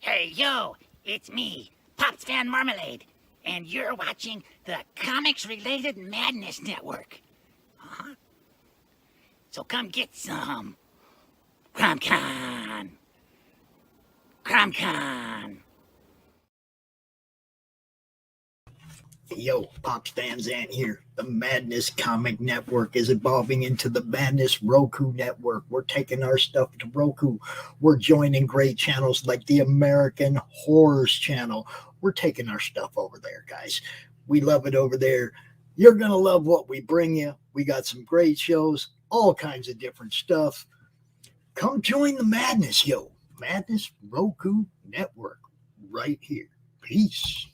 Hey, yo, it's me, Pops Van Marmalade, and you're watching the Comics-Related Madness Network. Uh-huh. So come get some. CromCon. CromCon. Yo, Pops Van Zant here. The Madness Comic Network is evolving into the Madness Roku Network. We're taking our stuff to Roku. We're joining great channels like the American Horrors channel. We're taking our stuff over there, guys. We love it over there. You're going to love what we bring you. We got some great shows, all kinds of different stuff. Come join the madness, yo. Madness Roku Network right here. Peace.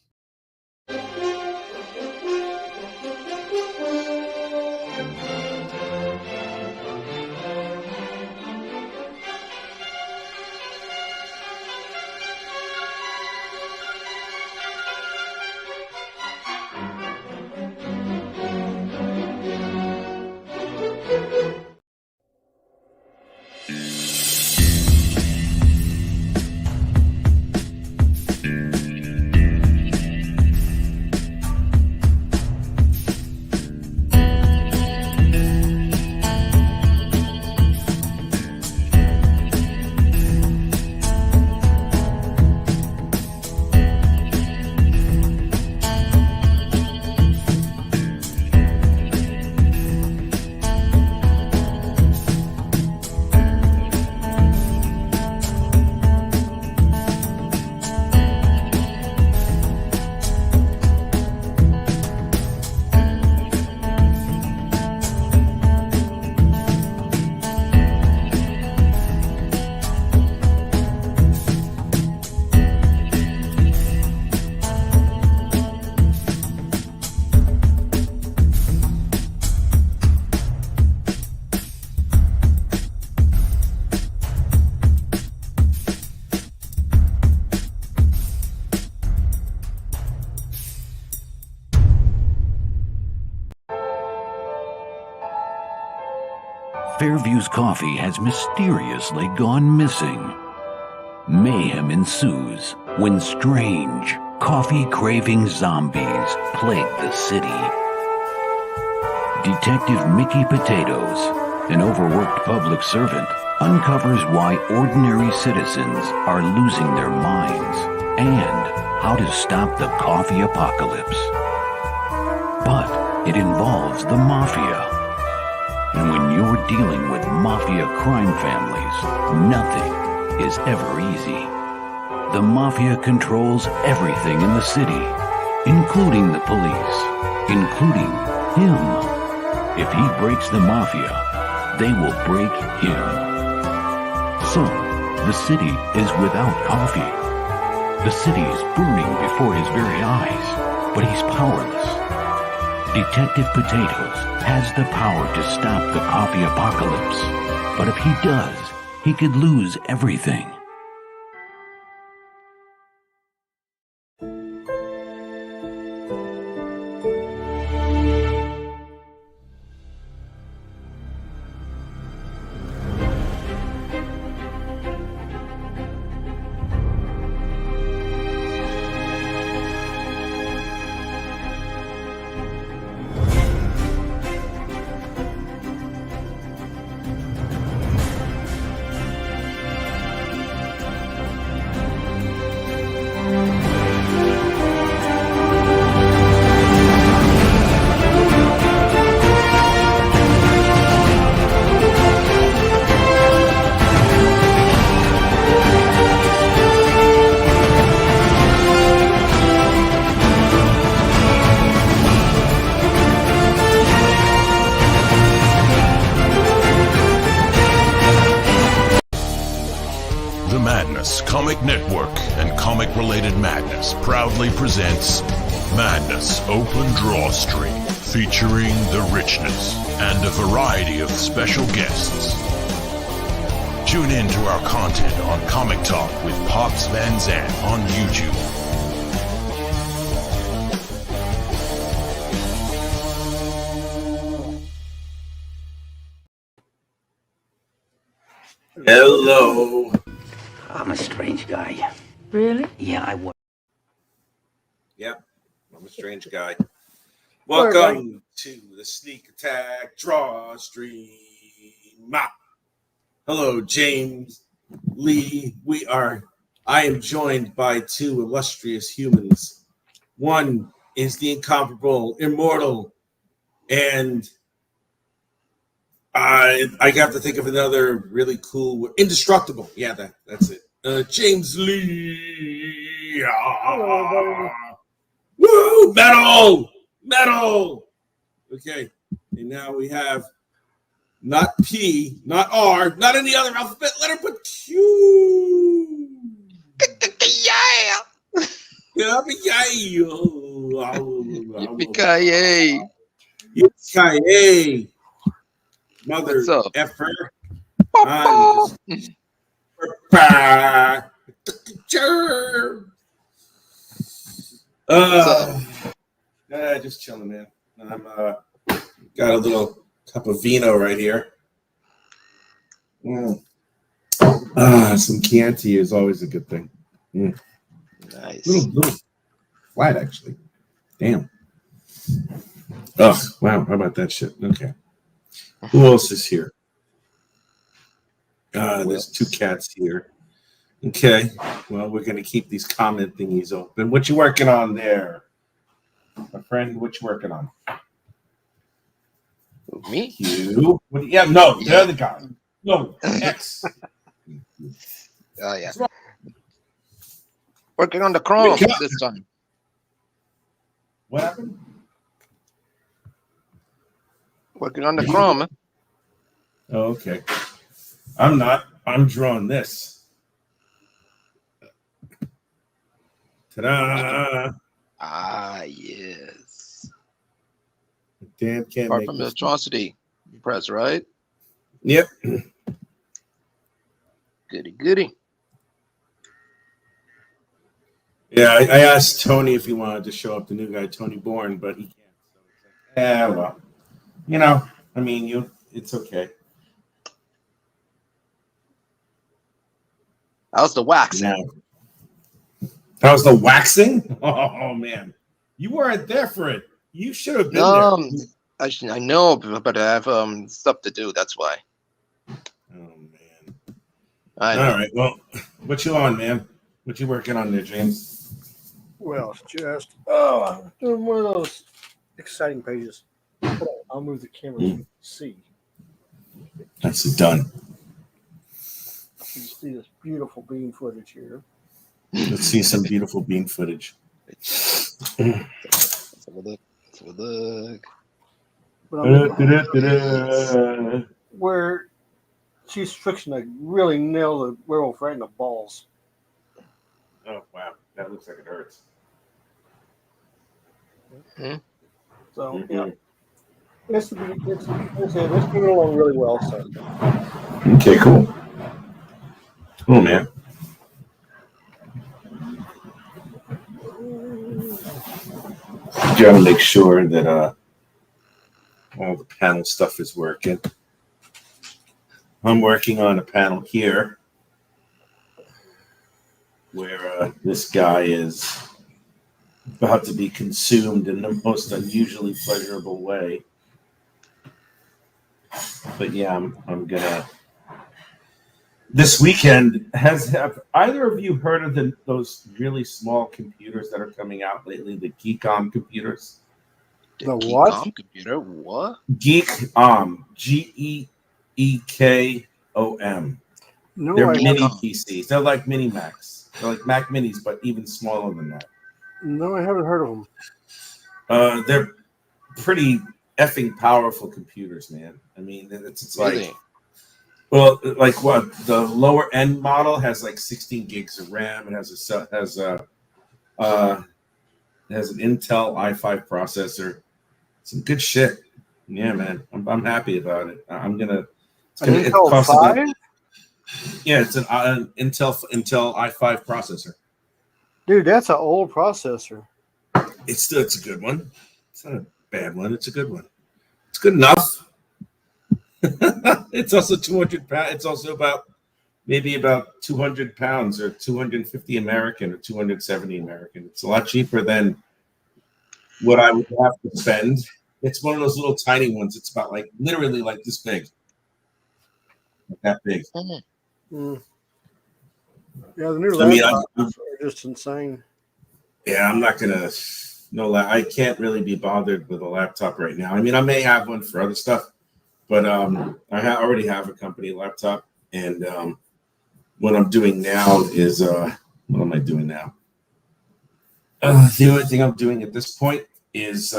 Fairview's coffee has mysteriously gone missing. Mayhem ensues when strange, coffee-craving zombies plague the city. Detective Mickey Potatoes, an overworked public servant, uncovers why ordinary citizens are losing their minds and how to stop the coffee apocalypse. But it involves the mafia. And when you're dealing with mafia crime families, nothing is ever easy. The mafia controls everything in the city, including the police, including him. If he breaks the mafia, they will break him. So, the city is without coffee. The city is burning before his very eyes, but he's powerless. Detective Potatoes has the power to stop the coffee apocalypse, but if he does, he could lose everything. Comic Network and comic-related madness proudly presents Madness Open Drawstream, featuring The Richness and a variety of special guests. Tune in to our content on Comic Talk with Pops Van Zant on YouTube. Hello. I'm a strange guy. Really? Yeah, I was. Yep, I'm a strange guy. Welcome to the Sneak Attack Drawstream. Hello, James Lee. I am joined by two illustrious humans. One is the incomparable, immortal, and I got to think of another really cool word. Indestructible. Yeah, that's it. James Lee. Woo! Metal! Okay. And now we have not P, not R, not any other alphabet letter, but Q. Yeah! Yippee-ki-yay! Yippee-ki-yay! Mother What's up? effer. Just chilling, man. I'm got a little cup of vino right here. Some Chianti is always a good thing. Nice. Little flat, actually. Damn. Oh, wow. How about that shit? Okay. Who else is here? There's two cats here. Okay. Well, we're going to keep these comment thingies open. What you working on there? My friend, what you working on? Me? You? Yeah, no, the other guy. No, X. Oh, yeah. Working on the Chrome this time. What happened? Working on the Chrome. Oh, okay. I'm not. I'm drawing this. Ta-da! Ah, yes. Dan can't Apart make from this. atrocity, you press, right? Yep. Goody. Yeah, I asked Tony if he wanted to show up, the new guy, Tony Bourne, but he can't. So it's like, yeah, well, I mean, it's okay. How's the wax? Now, how's the waxing? Oh man, you weren't there for it. You should have been there. I know, but I have stuff to do. That's why. Oh man. I know. All right. Well, what you on, man? What you working on there, James? Well, it's just I'm doing one of those exciting pages. Hold on, I'll move the camera so you can see. That's it done. You see this beautiful bean footage here. Let's see some beautiful bean footage. Let's have a look. But I'm where she's fixing to really nail the werewolf right in the balls. Oh wow, that looks like it hurts. So yeah, it's moving along really well. So Okay, cool. Cool, man. Got to make sure that all the panel stuff is working. I'm working on a panel here where this guy is about to be consumed in the most unusually pleasurable way. But yeah, I'm gonna. This weekend, have either of you heard of those really small computers that are coming out lately? The Geekom computers. the what? Geekom computer? What? Geekom, Geekom. No, They're I mini Geekom. PCs. They're like mini Macs. They're like Mac Minis, but even smaller than that. haven't heard of them. They're pretty effing powerful computers, man. I mean, it's Really? like, well, like what the lower end model has like 16 gigs of RAM. It has an Intel i5 processor. Some good shit. Yeah, man. I'm happy about it. It's An it Intel costs 5? yeah, it's an Intel i5 processor. Dude, that's an old processor. It's a good one. It's not a bad one. It's a good one. It's good enough. It's also 200 pounds. It's also about maybe about 200 pounds or 250 American or 270 American. It's a lot cheaper than what I would have to spend. It's one of those little tiny ones. It's about like literally like this big. Like that big. Mm. Yeah, the new I mean, laptops are just insane. Yeah, I'm not gonna. No, I can't really be bothered with a laptop right now. I mean, I may have one for other stuff, but I already have a company laptop, and what I'm doing now is what am I doing now? The only thing I'm doing at this point is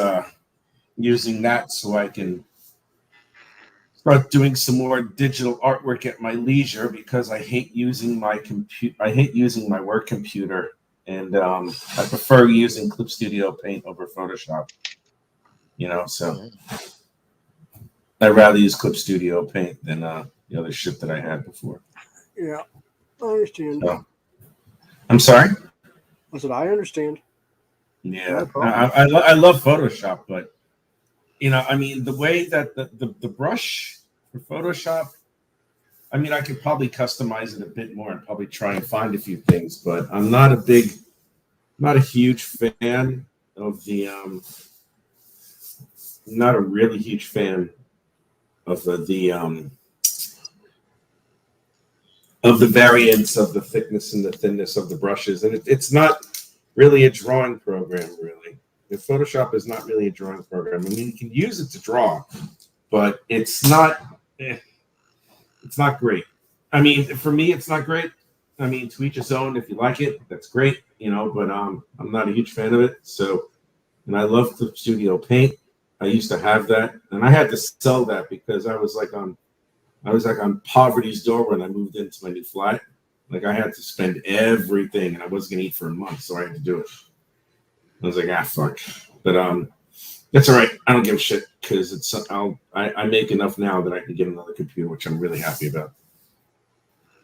using that so I can start doing some more digital artwork at my leisure, because I hate using my work computer, and I prefer using Clip Studio Paint over Photoshop. So I'd rather use Clip Studio Paint than the other shit that I had before. Yeah, I understand. So, I'm sorry? I said I understand. Yeah, I love Photoshop, but I mean, the way that the brush for Photoshop, I mean, I could probably customize it a bit more and probably try and find a few things, but I'm not a huge fan of not a really huge fan of the variance of the thickness and the thinness of the brushes, and it's not really a drawing program, really. Photoshop is not really a drawing program. I mean, you can use it to draw, but it's not great. I mean, for me, it's not great. I mean, to each his own. If you like it, that's great, but I'm not a huge fan of it. So, and I love Clip Studio Paint. I used to have that, and I had to sell that because I was like on poverty's door when I moved into my new flat. Like, I had to spend everything, and I wasn't gonna eat for a month, so I had to do it. I was like, fuck. But that's all right. I don't give a shit, because I make enough now that I can get another computer, which I'm really happy about.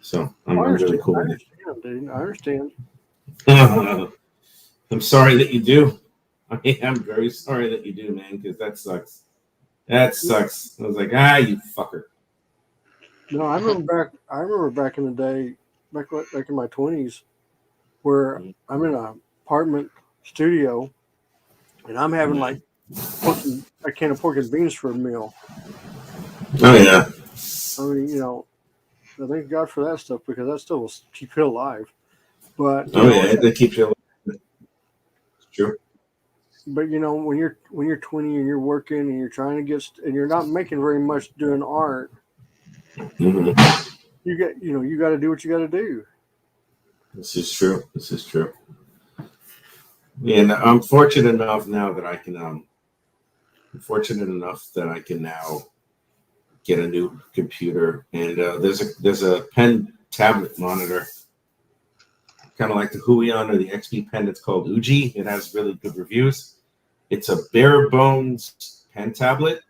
So I'm really cool with it. Dude, I understand. I'm sorry that you do. I mean, I'm very sorry that you do, man, because that sucks. That sucks. I was like, you fucker. No, I remember back in the day, back in my 20s, where I'm in an apartment studio, and I'm having like a can of pork and beans for a meal. Oh yeah. I mean, I thank God for that stuff, because that still will keep you alive. But that keeps you alive. It's true. But when you're 20 and you're working and you're trying to get and you're not making very much doing art, you got to do what you got to do. This is true. And I'm fortunate enough now that I can. Now get a new computer, and there's a pen tablet monitor, kind of like the Huion or the XP pen. It's called Uji. It has really good reviews. It's a bare bones pen tablet,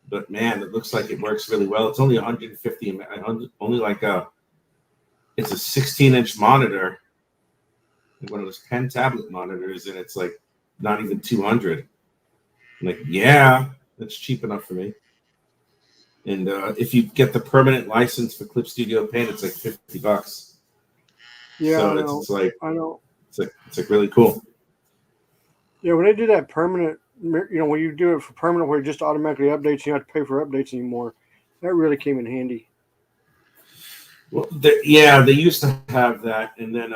but man, it looks like it works really well. It's only 150, it's a 16-inch monitor, one of those pen tablet monitors, and it's like not even 200. I'm like, yeah, that's cheap enough for me. And if you get the permanent license for Clip Studio Paint, it's like $50. Yeah, so it's like, I know. It's like really cool. Yeah, when they do that permanent, when you do it for permanent, where it just automatically updates, you don't have to pay for updates anymore. That really came in handy. Well, they used to have that, and then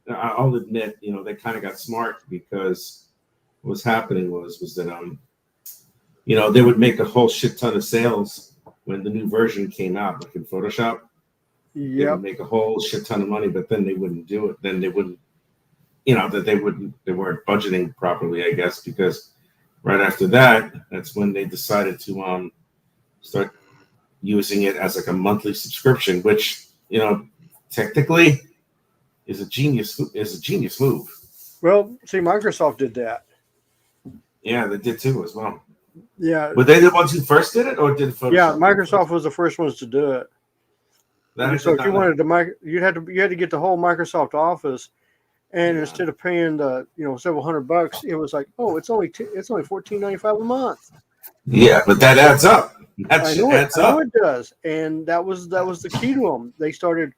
I'll admit, they kind of got smart, because what was happening was that they would make a whole shit ton of sales when the new version came out, like in Photoshop. They would make a whole shit ton of money, but then they wouldn't do it. Then they wouldn't, they weren't budgeting properly, I guess, because right after that, that's when they decided to start using it as like a monthly subscription, which, technically is a genius move. Well, see, Microsoft did that. Yeah, they did too as well. Yeah. Were they the ones who first did it, or did Photoshop? Yeah, Microsoft was the first ones to do it. So if you wanted to, you had to get the whole Microsoft Office, and instead of paying the several $100, it was like, it's only $14.95 a month. Yeah, but that adds up. I know it does, and that was the key to them. They started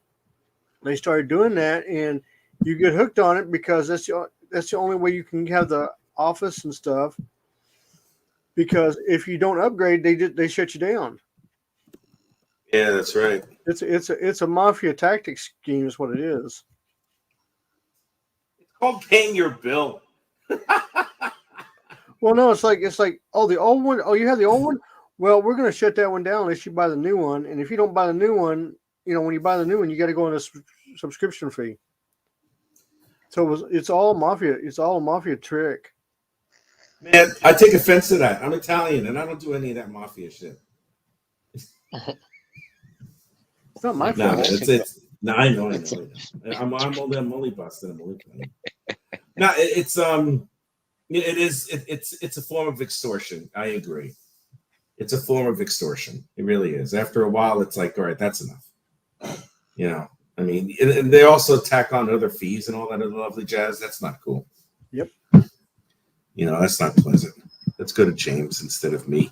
doing that, and you get hooked on it because that's the only way you can have the office and stuff. Because if you don't upgrade, they shut you down. Yeah, that's right. It's a mafia tactic scheme, is what it is. It's called paying your bill. Well, no, it's like the old one. Oh, you have the old one. Well, we're going to shut that one down unless you buy the new one. And if you don't buy the new one, when you buy the new one, you got to go on a subscription fee. So it's all mafia. It's all a mafia trick. Man, I take offense to that. I'm Italian, and I don't do any of that mafia shit. It's not my fault. No, I know. I'm only busting. I'm only playing. No, it's a form of extortion. I agree. It's a form of extortion. It really is. After a while, it's like, all right, that's enough. I mean, and they also tack on other fees and all that other lovely jazz. That's not cool. Yep. That's not pleasant. Let's go to James instead of me.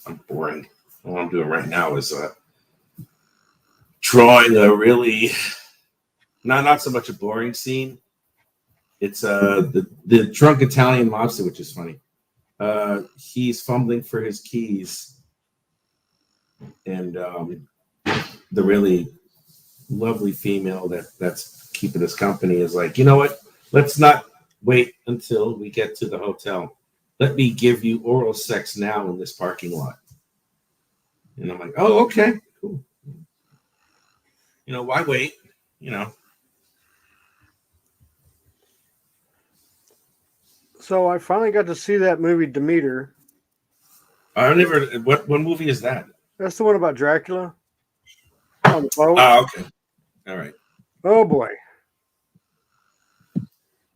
I'm boring. All I'm doing right now is drawing a really not so much a boring scene. It's the drunk Italian mobster, which is funny. He's fumbling for his keys, and the really lovely female that's keeping us company is like, you know what? Let's not wait until we get to the hotel. Let me give you oral sex now in this parking lot. And I'm like, oh, okay, cool. Why wait? So I finally got to see that movie Demeter. I never. What movie is that? That's the one about Dracula on the boat. Oh, okay. All right. Oh boy,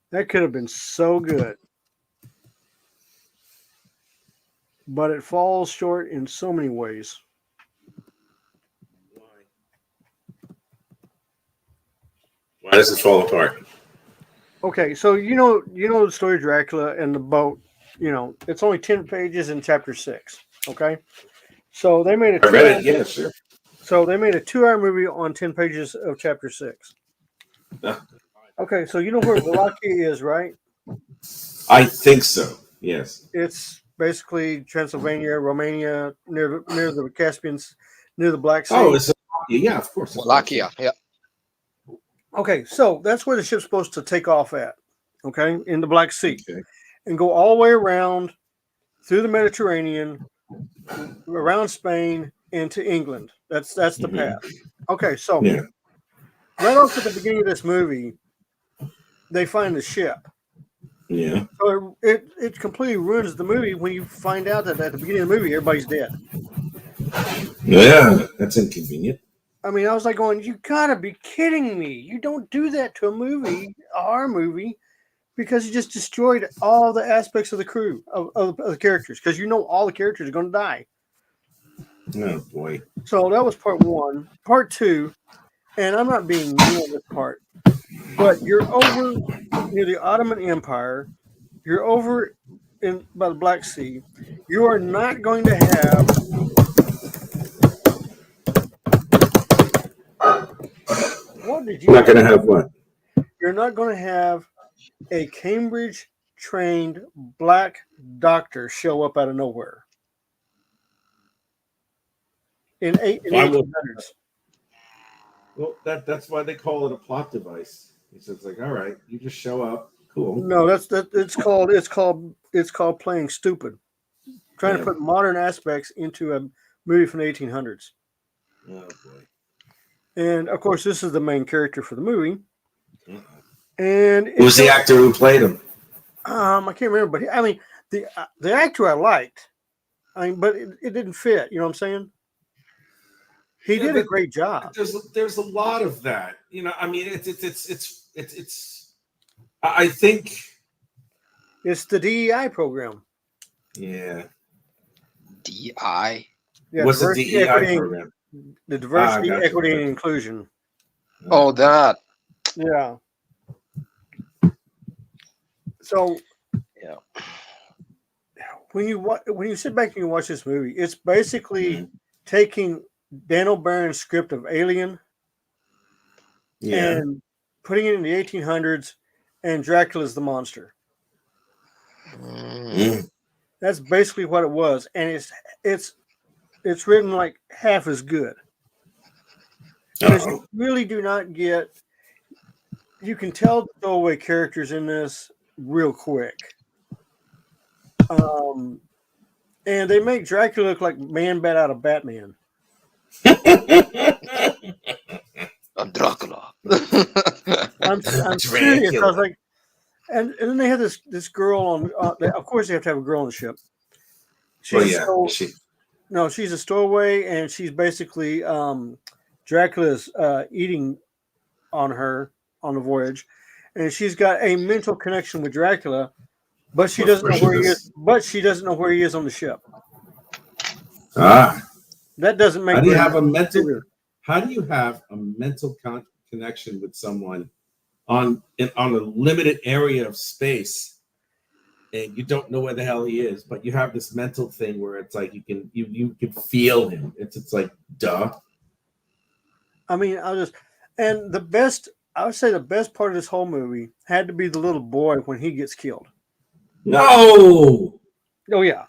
that could have been so good, but it falls short in so many ways. Why does it fall apart? Okay, so you know the story of Dracula and the boat. It's only 10 pages in chapter 6. Okay, so they made a. I read it. Yeah, sure. So they made a 2-hour movie on 10 pages of chapter 6. Okay, so you know where Wallachia is, right? I think so. Yes. It's basically Transylvania, Romania, near the Caspians, near the Black Sea. Oh, yeah, of course. Wallachia, yeah. Okay, so that's where the ship's supposed to take off at, okay, in the Black Sea, and go all the way around through the Mediterranean, around Spain, into England. That's the path. Okay, so right off at the beginning of this movie, they find the ship. Yeah. So it completely ruins the movie when you find out that at the beginning of the movie, everybody's dead. Yeah, that's inconvenient. I mean, I was like going, you gotta be kidding me. You don't do that to a horror movie, because you just destroyed all the aspects of the crew, of the characters, because all the characters are going to die. Oh, boy. So that was part 1. Part 2, and I'm not being mean on this part, but you're over near the Ottoman Empire. You're over by the Black Sea. You are not going to have... What did you... Not going to have what? You're not going to have a Cambridge-trained black doctor show up out of nowhere. In 1800s. Well, that's why they call it a plot device. It's like, all right, you just show up, cool. No, it's called playing stupid. Trying to put modern aspects into a movie from the 1800s. Oh boy! And of course, this is the main character for the movie. And who's the actor who played him? I can't remember, but the actor I liked. But it didn't fit. You know what I'm saying? He did a great job. There's a lot of that. It's. I think it's the DEI program. DEI. Yeah, what's the DEI program? The diversity, equity, and inclusion. Oh, that. Yeah. So. Yeah. when you sit back and you watch this movie, it's basically taking Dan O'Banion's script of Alien and putting it in the 1800s, and Dracula's the monster. That's basically what it was, and it's written like half as good. Because you really do not get. You can tell the throwaway characters in this real quick. And they make Dracula look like Man-Bat out of Batman. I'm Dracula. I'm serious. I was like, and then they had this girl on. Of course, they have to have a girl on the ship. She's a stowaway, and she's basically Dracula's eating on her on the voyage, and she's got a mental connection with Dracula, but she doesn't know where he is. But she doesn't know where he is on the ship. That doesn't make. How do you have a mental? How do you have a mental connection with someone on a limited area of space, and you don't know where the hell he is, but you have this mental thing where it's like you can feel him. It's like duh. I mean, I would say the best part of this whole movie had to be the little boy when he gets killed. No. Oh yeah.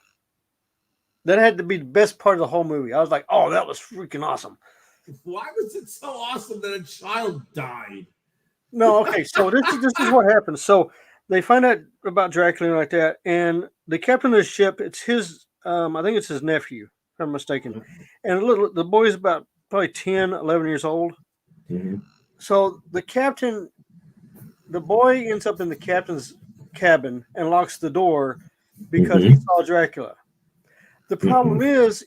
That had to be the best part of the whole movie. I was like, oh, that was freaking awesome. Why was it so awesome that a child died? No, okay. So this is what happened. So they find out about Dracula and like that, and the captain of the ship, it's his, I think it's his nephew, if I'm mistaken. And the boy's about probably 10, 11 years old. Mm-hmm. So the boy ends up in the captain's cabin and locks the door because he saw Dracula. The problem is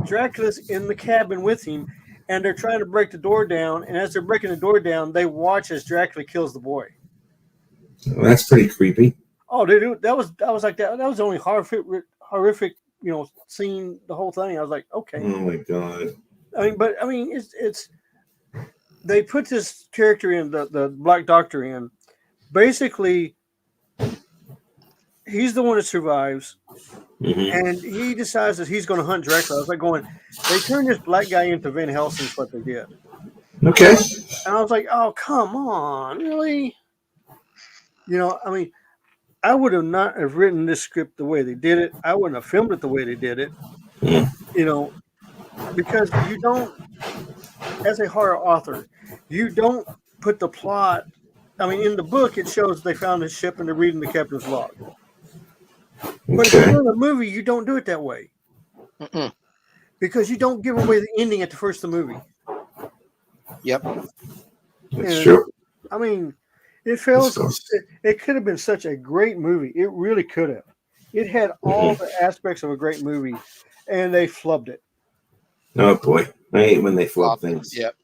Dracula's in the cabin with him, and they're trying to break the door down. And as they're breaking the door down, they watch as Dracula kills the boy. Well, that's pretty creepy. Oh, dude, that was like that. That was the only horrific, scene. The whole thing. I was like, okay. Oh my god. I mean, it's they put this character in the Black Doctor in. Basically, he's the one that survives. And he decides that he's going to hunt Dracula. I was like they turned this black guy into Van Helsing is what they did. Okay. And I was like, oh, come on, really? I mean, I would have not have written this script the way they did it. I wouldn't have filmed it the way they did it. Because you don't, as a horror author, you don't put the plot. I mean, in the book, it shows they found the ship and they're reading the captain's log. But if you're in a movie, you don't do it that way. Because you don't give away the ending at the first of the movie. Yep. That's true. I mean, it could have been such a great movie. It really could have. It had all the aspects of a great movie, and they flubbed it. Oh, boy. I hate when they flub things. Yep.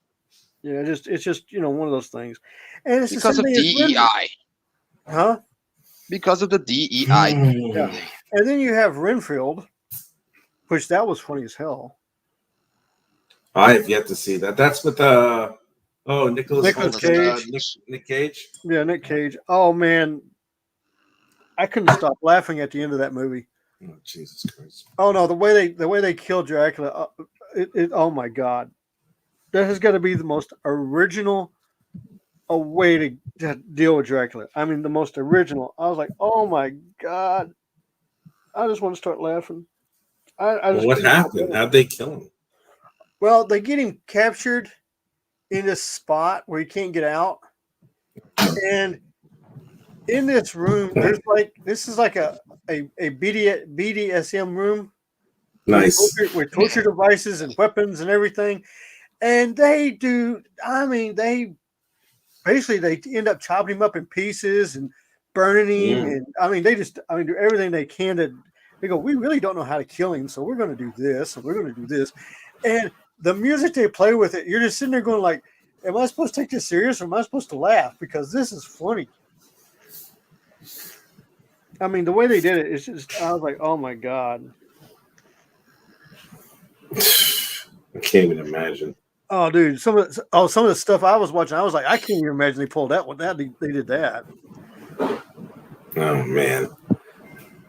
Yeah, it's just one of those things. And it's because of DEI. Huh? Because of the DEI. Yeah. And then you have Renfield, which that was funny as hell. I have yet to see that. That's with Nicolas Cage. Nick Cage. Yeah, Nick Cage. Oh man, I couldn't stop laughing at the end of that movie. Oh Jesus Christ! Oh no, the way they killed Dracula. Oh my God, that has got to be the most original way to deal with Dracula. I mean, the most original. I was like, oh my God, I just want to start laughing. What happened? How'd they kill him? Well, they get him captured in this spot where he can't get out, and in this room, this is like a BDSM room. Nice. With torture devices and weapons and everything. And they do, I mean, they end up chopping him up in pieces and burning him. And I mean, do everything they can to, they go, we really don't know how to kill him. So we're going to do this and we're going to do this. And the music they play with it, you're just sitting there going like, am I supposed to take this serious or am I supposed to laugh? Because this is funny. I mean, the way they did it, it's just, I was like, oh my God. I can't even imagine. Oh, dude, some of the stuff I was watching, I was like, I can't even imagine they pulled that one. They did that. Oh man.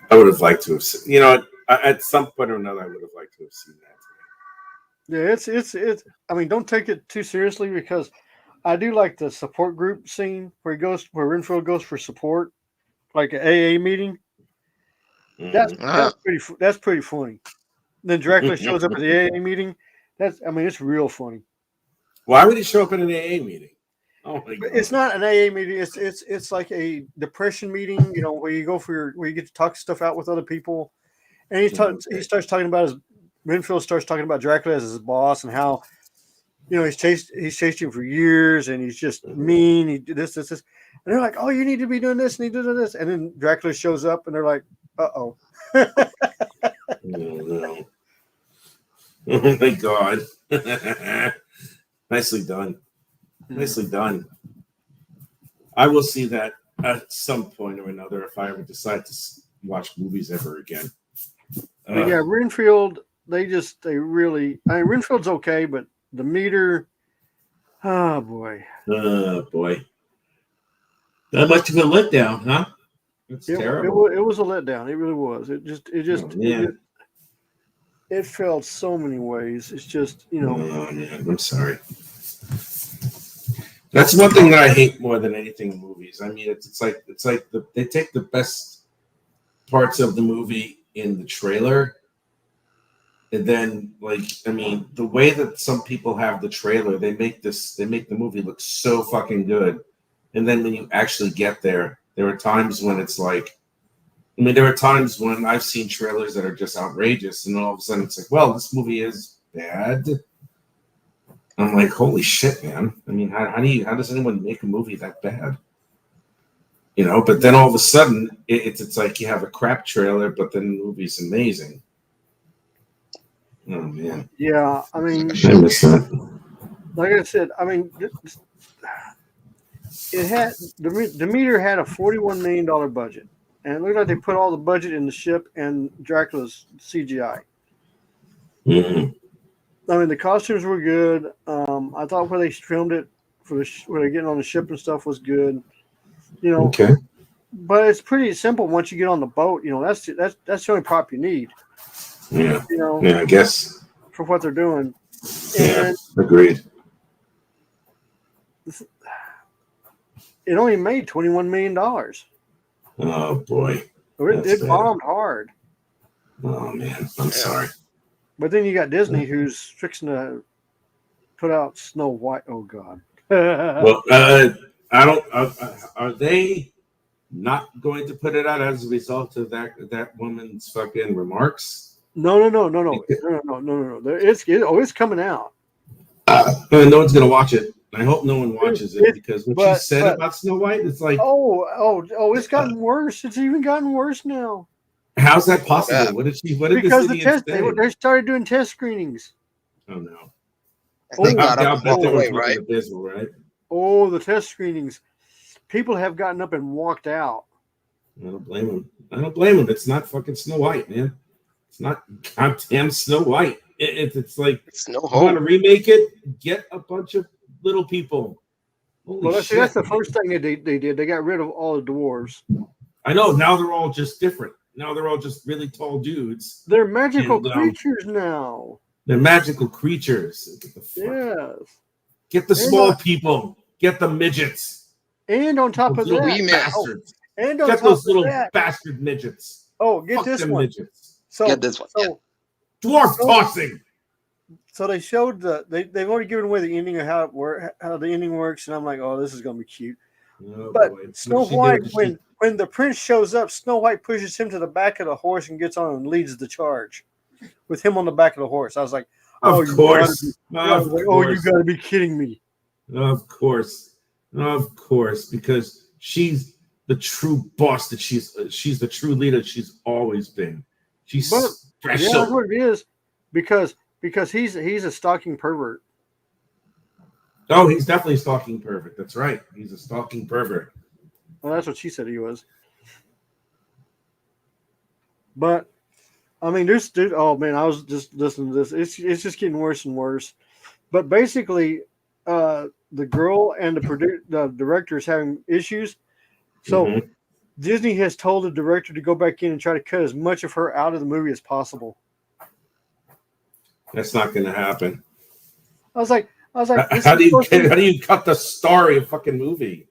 I would have liked to have seen. You know, at some point or another, I would have liked to have seen that. Yeah, it's. I mean, don't take it too seriously because I do like the support group scene where Renfield goes for support, like an AA meeting. That's pretty funny. Then Dracula shows up at the AA meeting. It's real funny. Why would he show up at an AA meeting? Oh my God. It's not an AA meeting. It's like a depression meeting. You know, where you go where you get to talk stuff out with other people, and he starts talking about Renfield starts talking about Dracula as his boss and how, you know, he's chased him for years and he's just mean. He did this, and they're like, "Oh, you need to be doing this and he did this," and then Dracula shows up and they're like, "Uh-oh." No. Oh my God. Nicely done. Nicely done. I will see that at some point or another if I ever decide to watch movies ever again. Yeah, Renfield, Renfield's okay, but the meter, oh boy. Oh boy. That much of a letdown, huh? It's terrible. It was a letdown. It really was. It felt so many ways. It's just, you know. Oh, man, I'm sorry. That's one thing that I hate more than anything in movies. I mean, it's like they take the best parts of the movie in the trailer, and then the way that some people have the trailer, they make the movie look so fucking good, and then when you actually get there are times when it's like, there are times when I've seen trailers that are just outrageous, and all of a sudden it's like, well, this movie is bad. I'm like, holy shit, man. I mean, how does anyone make a movie that bad? You know, but then all of a sudden it's like you have a crap trailer, but then the movie's amazing. Oh man. Yeah, I mean, I miss that. Like I said, I mean, it had the meter had a $41 million budget, and it looked like they put all the budget in the ship and Dracula's CGI. Mm-hmm. I mean, the costumes were good. I thought where they filmed it where they're getting on the ship and stuff was good. You know, okay. But it's pretty simple once you get on the boat. You know, that's the only prop you need. Yeah. You know. Yeah, I guess. For what they're doing. Yeah. Agreed. It only made $21 million. Oh boy. It bombed hard. Oh man, I'm sorry. But then you got Disney, who's fixing to put out Snow White. Oh God. Well, I don't. Are they not going to put it out as a result of that woman's fucking remarks? No. It's coming out. No one's gonna watch it. I hope no one watches it because what she said about Snow White, it's like, it's gotten worse. It's even gotten worse now. How's that possible? What did because they started doing test screenings. Oh no! They got up all the way, right? Abysmal, right? Oh, the test screenings. People have gotten up and walked out. I don't blame them. It's not fucking Snow White, man. It's not goddamn Snow White. It's like, it's no hope. hope. Want to remake it? Get a bunch of little people. Holy shit, that's the first thing they did. They got rid of all the dwarves. I know. Now they're all just different. Now they're all just really tall dudes. They're magical creatures now. They're magical creatures. Yes. Get the small people. Get the midgets. And on top of that, bastards. And on get top those of little that, bastard midgets. Oh, get Fuck this them one. Midgets. So get this one. Dwarf tossing. So they showed they've already given away the ending of how the ending works, and I'm like, oh, this is gonna be cute. Oh, but boy. Snow White, when the prince shows up, Snow White pushes him to the back of the horse and gets on and leads the charge with him on the back of the horse. I was like, of course. You got to be kidding me. Of course, because she's the true boss. That she's the true leader. She's always been. She's special. Yeah, that's what it is. Because he's a stalking pervert. Oh, he's definitely a stalking pervert. That's right. He's a stalking pervert. Well, that's what she said he was. But I mean, oh man, I was just listening to this. It's just getting worse and worse. But basically, the girl and the director is having issues. So Disney has told the director to go back in and try to cut as much of her out of the movie as possible. That's not going to happen. I was like, how do you cut the story of a fucking movie?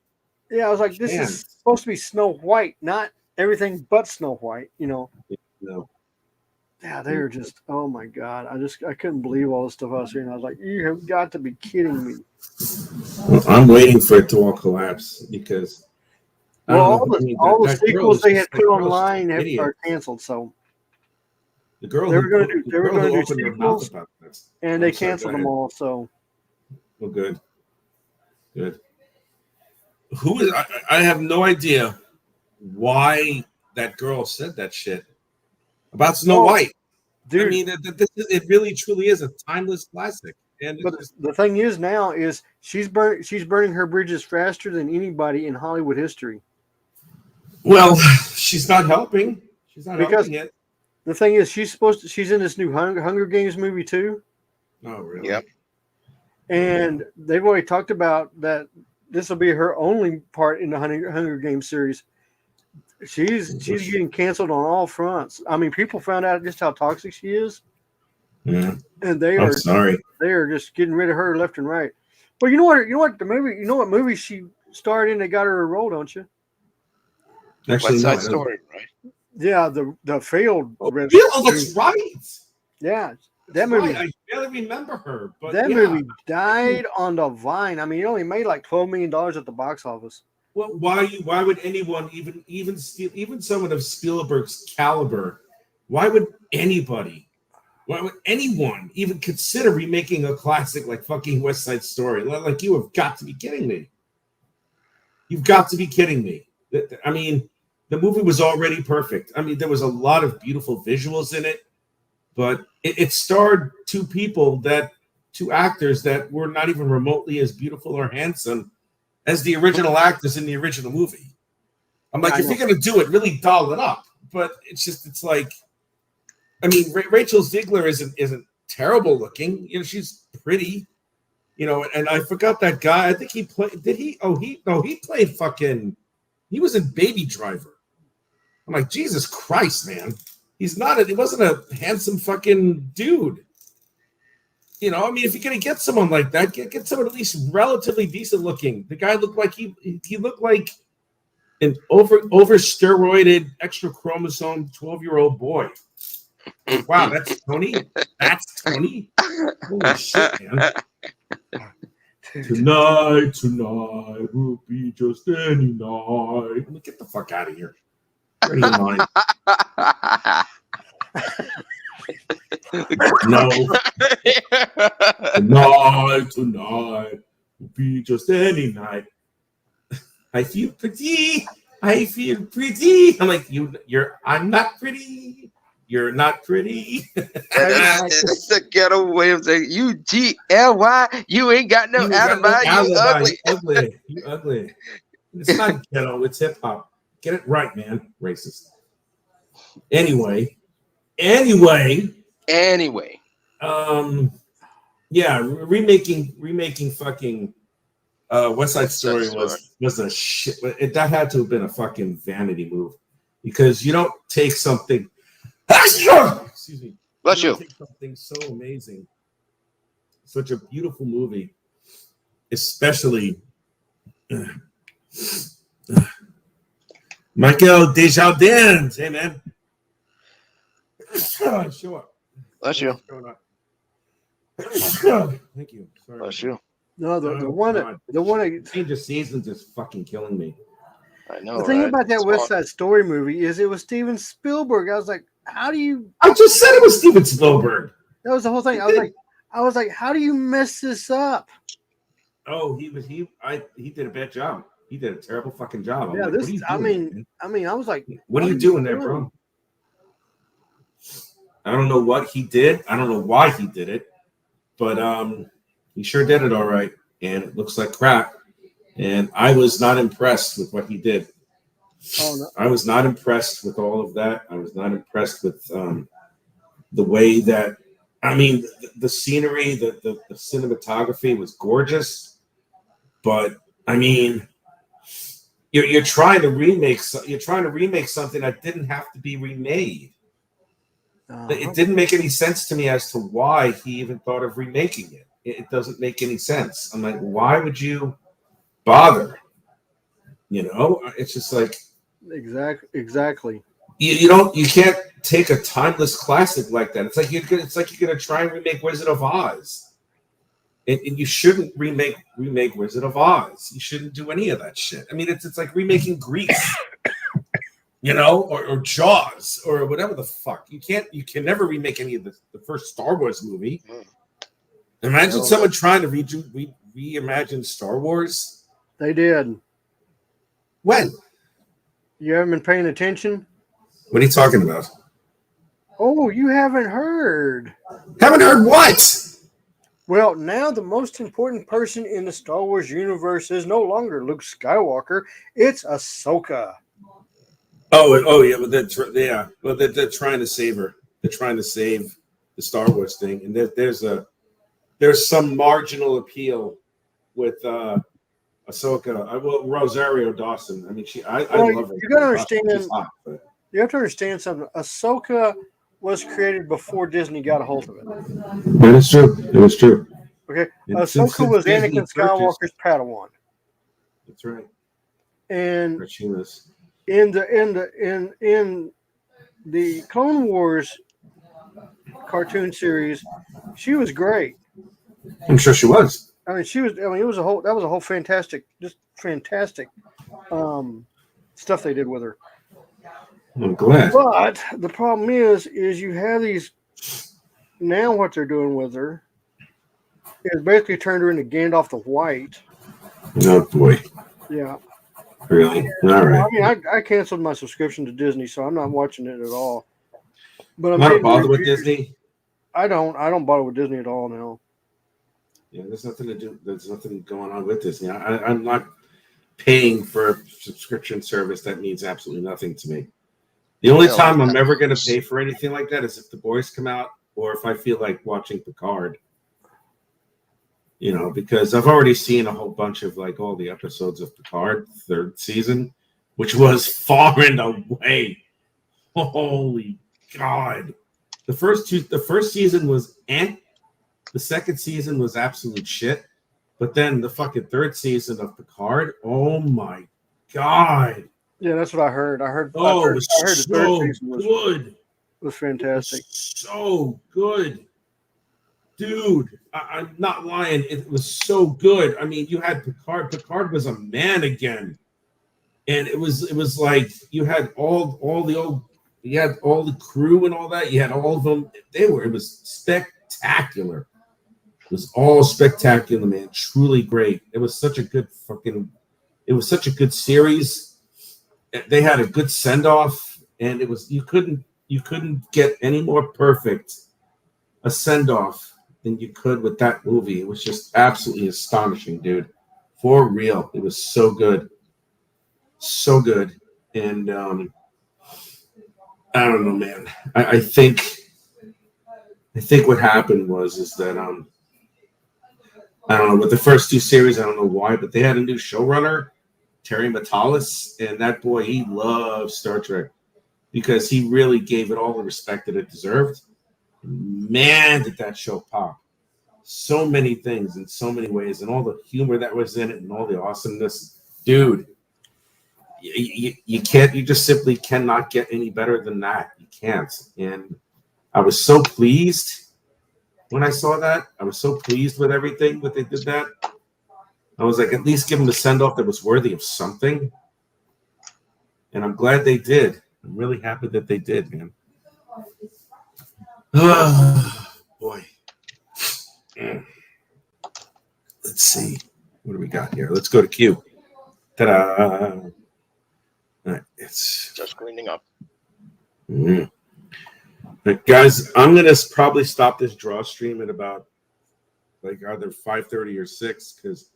Yeah, I was like, this is supposed to be Snow White, not everything but Snow White, you know. No. Yeah, they were just, oh my God. I couldn't believe all this stuff I was hearing. I was like, you have got to be kidding me. Well, I'm waiting for it to all collapse because all the sequels they had put online are canceled, so the girl they were going to do sequels, and they canceled them all. So, well, good. Who is? I have no idea why that girl said that shit about Snow White. Dude, I mean, it really truly is a timeless classic. And but the thing is now is she's burning her bridges faster than anybody in Hollywood history. Well, she's not helping. She's not helping it. The thing is, she's in this new Hunger Games movie too. Oh, really? Yep. And they've already talked about that this will be her only part in the Hunger Games series. She's getting canceled on all fronts. I mean, people found out just how toxic she is. Yeah. And they are just getting rid of her left and right. But you know what what movie she starred in that got her a role, don't you? Actually, West Side Story, right? Yeah, the failed. Oh, that's right. Yeah, that movie. Right. I barely remember her, but that movie died on the vine. I mean, it only made like $12 million at the box office. Well, why would anyone even someone of Spielberg's caliber? Why would anyone even consider remaking a classic like fucking West Side Story? Like, you have got to be kidding me. You've got to be kidding me. I mean, the movie was already perfect. I mean, there was a lot of beautiful visuals in it, but it starred two actors that were not even remotely as beautiful or handsome as the original actors in the original movie. I'm like, if you're going to do it, really doll it up. But it's like, I mean, Rachel Ziegler isn't terrible looking. You know, she's pretty. You know, and I forgot that guy. I think he played. He played fucking. He was in Baby Driver. I'm like, Jesus Christ, man. He wasn't a handsome fucking dude. You know, I mean, if you're gonna get someone like that, get someone at least relatively decent looking. The guy looked like he looked like an over steroided, extra chromosome 12-year-old boy. Wow, that's Tony. That's Tony. Holy shit, man. Tonight will be just any night. Get the fuck out of here. No. Tonight will be just any night. I feel pretty. I'm like, I'm not pretty. You're not pretty. It's the ghetto way of saying UGLY. You ain't got no alibi. You ugly. You ugly. It's not ghetto. It's hip hop. Get it right, man. Racist. Anyway. Yeah, remaking fucking West Side Story was a shit. That had to have been a fucking vanity move, because you don't take something. Excuse me. Bless you. Take something so amazing, such a beautiful movie, especially Michael Desjardins. Hey, man. Sure. Bless you. Thank you. Sorry. Bless you. No, the one Change of Seasons is fucking killing me. I know. The thing about that West Side Story movie is it was Steven Spielberg. I was like, how do you? I just said it was Steven Spielberg. That was the whole thing. I was like, how do you mess this up? Oh, he did a bad job. He did a terrible fucking job. Yeah, I was like, what are you doing there, bro? I don't know what he did. I don't know why he did it, but he sure did it all right, and it looks like crap. And I was not impressed with what he did. Oh, no. I was not impressed with all of that. I was not impressed with the way that, I mean, the scenery, the cinematography was gorgeous, but I mean, you're trying to remake something that didn't have to be remade. It didn't make any sense to me as to why he even thought of remaking it. It doesn't make any sense. I'm like, why would you bother? It's just like exactly. You can't take a timeless classic like that. It's like you're gonna try and remake Wizard of Oz, and you shouldn't remake Wizard of Oz. You shouldn't do any of that shit. I mean, it's like remaking Grease, or Jaws or whatever the fuck. You can never remake any of the first Star Wars movie. Imagine someone trying to reimagine Star Wars. They did. When? You haven't been paying attention? What are you talking about? Oh, you haven't heard. Haven't heard what? Well, now the most important person in the Star Wars universe is no longer Luke Skywalker. It's Ahsoka. Oh yeah, but they're trying to save her. They're trying to save the Star Wars thing, and there's some marginal appeal with Ahsoka. Rosario Dawson. I mean, I love her. You gotta understand. You have to understand something. Ahsoka was created before Disney got a hold of it. That is true. It was true. Okay, Ahsoka was Anakin Skywalker's Padawan. That's right. And she was in the Clone Wars cartoon series, she was great. I'm sure she was. I mean, it was a whole fantastic stuff they did with her. I'm glad. But the problem is you have these now. What they're doing with her is basically turned her into Gandalf the White. Oh boy. Yeah. Really? All right. I mean, I canceled my subscription to Disney, so I'm not watching it at all. But I'm not bothered with Disney. I don't bother with Disney at all now. Yeah, there's nothing going on with Disney. I'm not paying for a subscription service that means absolutely nothing to me. The only time I'm ever going to pay for anything like that is if The Boys come out or if I feel like watching Picard. Because I've already seen a whole bunch of all the episodes of Picard, third season, which was far and away. Holy God. The first season was The second season was absolute shit. But then the fucking third season of Picard, oh my God. Yeah, that's what I heard. I heard the third season was fantastic. So good. Dude, I'm not lying. It was so good. I mean, you had Picard. Picard was a man again. And it was like you had you had all the crew and all that. You had all of them. It was spectacular. It was all spectacular, man. Truly great. It was such a good series. They had a good send-off, and it was you couldn't get any more perfect a send-off than you could with that movie. It was just absolutely astonishing, dude. For real. It was so good. So good. And I don't know, man. I think what happened is that I don't know, with the first two series, I don't know why, but they had a new showrunner, Terry Matalas, and that boy, he loves Star Trek because he really gave it all the respect that it deserved. Man, did that show pop. So many things in so many ways, and all the humor that was in it and all the awesomeness. Dude, you just simply cannot get any better than that. You can't. And I was so pleased when I saw that. I was so pleased with everything that they did that. I was like, at least give them a send-off that was worthy of something. And I'm glad they did. I'm really happy that they did, man. Oh, boy. Let's see. What do we got here? Let's go to Q. Ta-da. All right, it's just cleaning up. Mm. Right, guys, I'm going to probably stop this draw stream at about either 5:30 or 6 because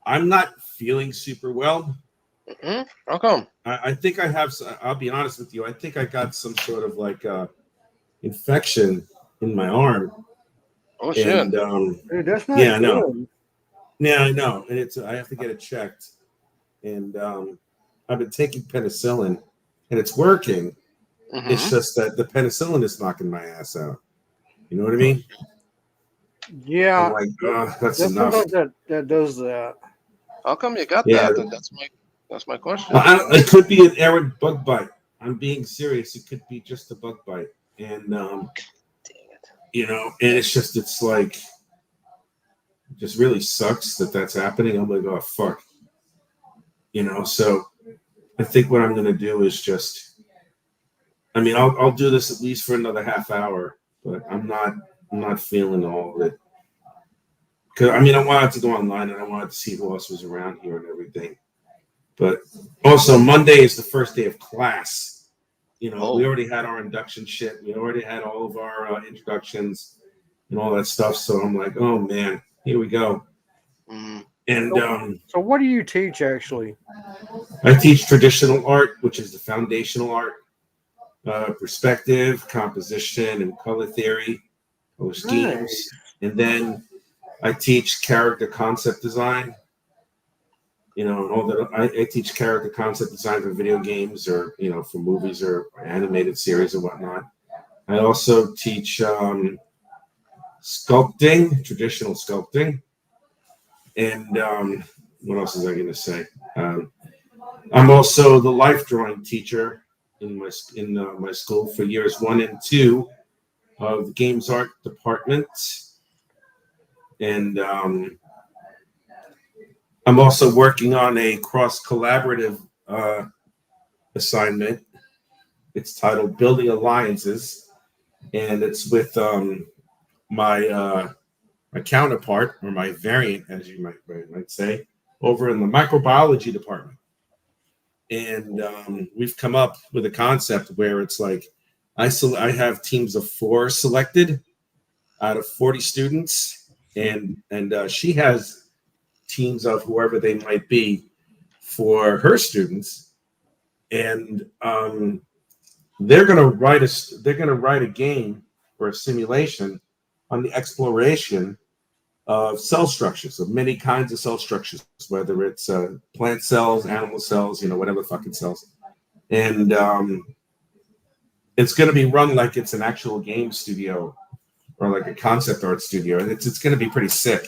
I'm not feeling super well. Mm-hmm. How come? I think I have. I'll be honest with you. I think I got some sort of infection in my arm. Oh shit! And, Dude, that's not yeah, I good. know. Yeah, I know. And I have to get it checked. and I've been taking penicillin, and it's working. Mhm. It's just that the penicillin is knocking my ass out. You know what I mean? Yeah, I'm like, that's there's enough. sometimes that does that. How come you got Yeah. that? That's my question. It could be an errant bug bite. I'm being serious. It could be just a bug bite, and Dang it. you know, and it's like, it just really sucks that that's happening. I'm like, oh fuck, you know. So I think what I'm gonna do is just, I mean, I'll do this at least for another half hour, but I'm not feeling all of it. Cause I mean, I wanted to go online and I wanted to see who else was around here and everything. But also Monday is the first day of class. You know, we already had our induction shit. We already had all of our introductions and all that stuff. So I'm like, oh man, here we go. Mhm. And So what do you teach actually? I teach traditional art, which is the foundational art, perspective, composition, and color theory, color schemes. Nice. And then I teach character concept design. You know, and all that. I teach character concept design for video games, or you know, for movies or animated series or whatnot. I also teach sculpting, traditional sculpting, and what else is I going to say? I'm also the life drawing teacher in my school for years 1 and 2 of the games art department, and I'm also working on a cross-collaborative assignment. It's titled Building Alliances, and it's with my counterpart, or my variant, as you might say, over in the microbiology department. And we've come up with a concept where it's like, I have teams of 4 selected out of 40 students, and she has teams of whoever they might be for her students, and they're going to write a game or a simulation on the exploration of cell structures, of many kinds of cell structures, whether it's plant cells, animal cells, you know, whatever fucking cells, and it's going to be run like it's an actual game studio or like a concept art studio, and it's going to be pretty sick.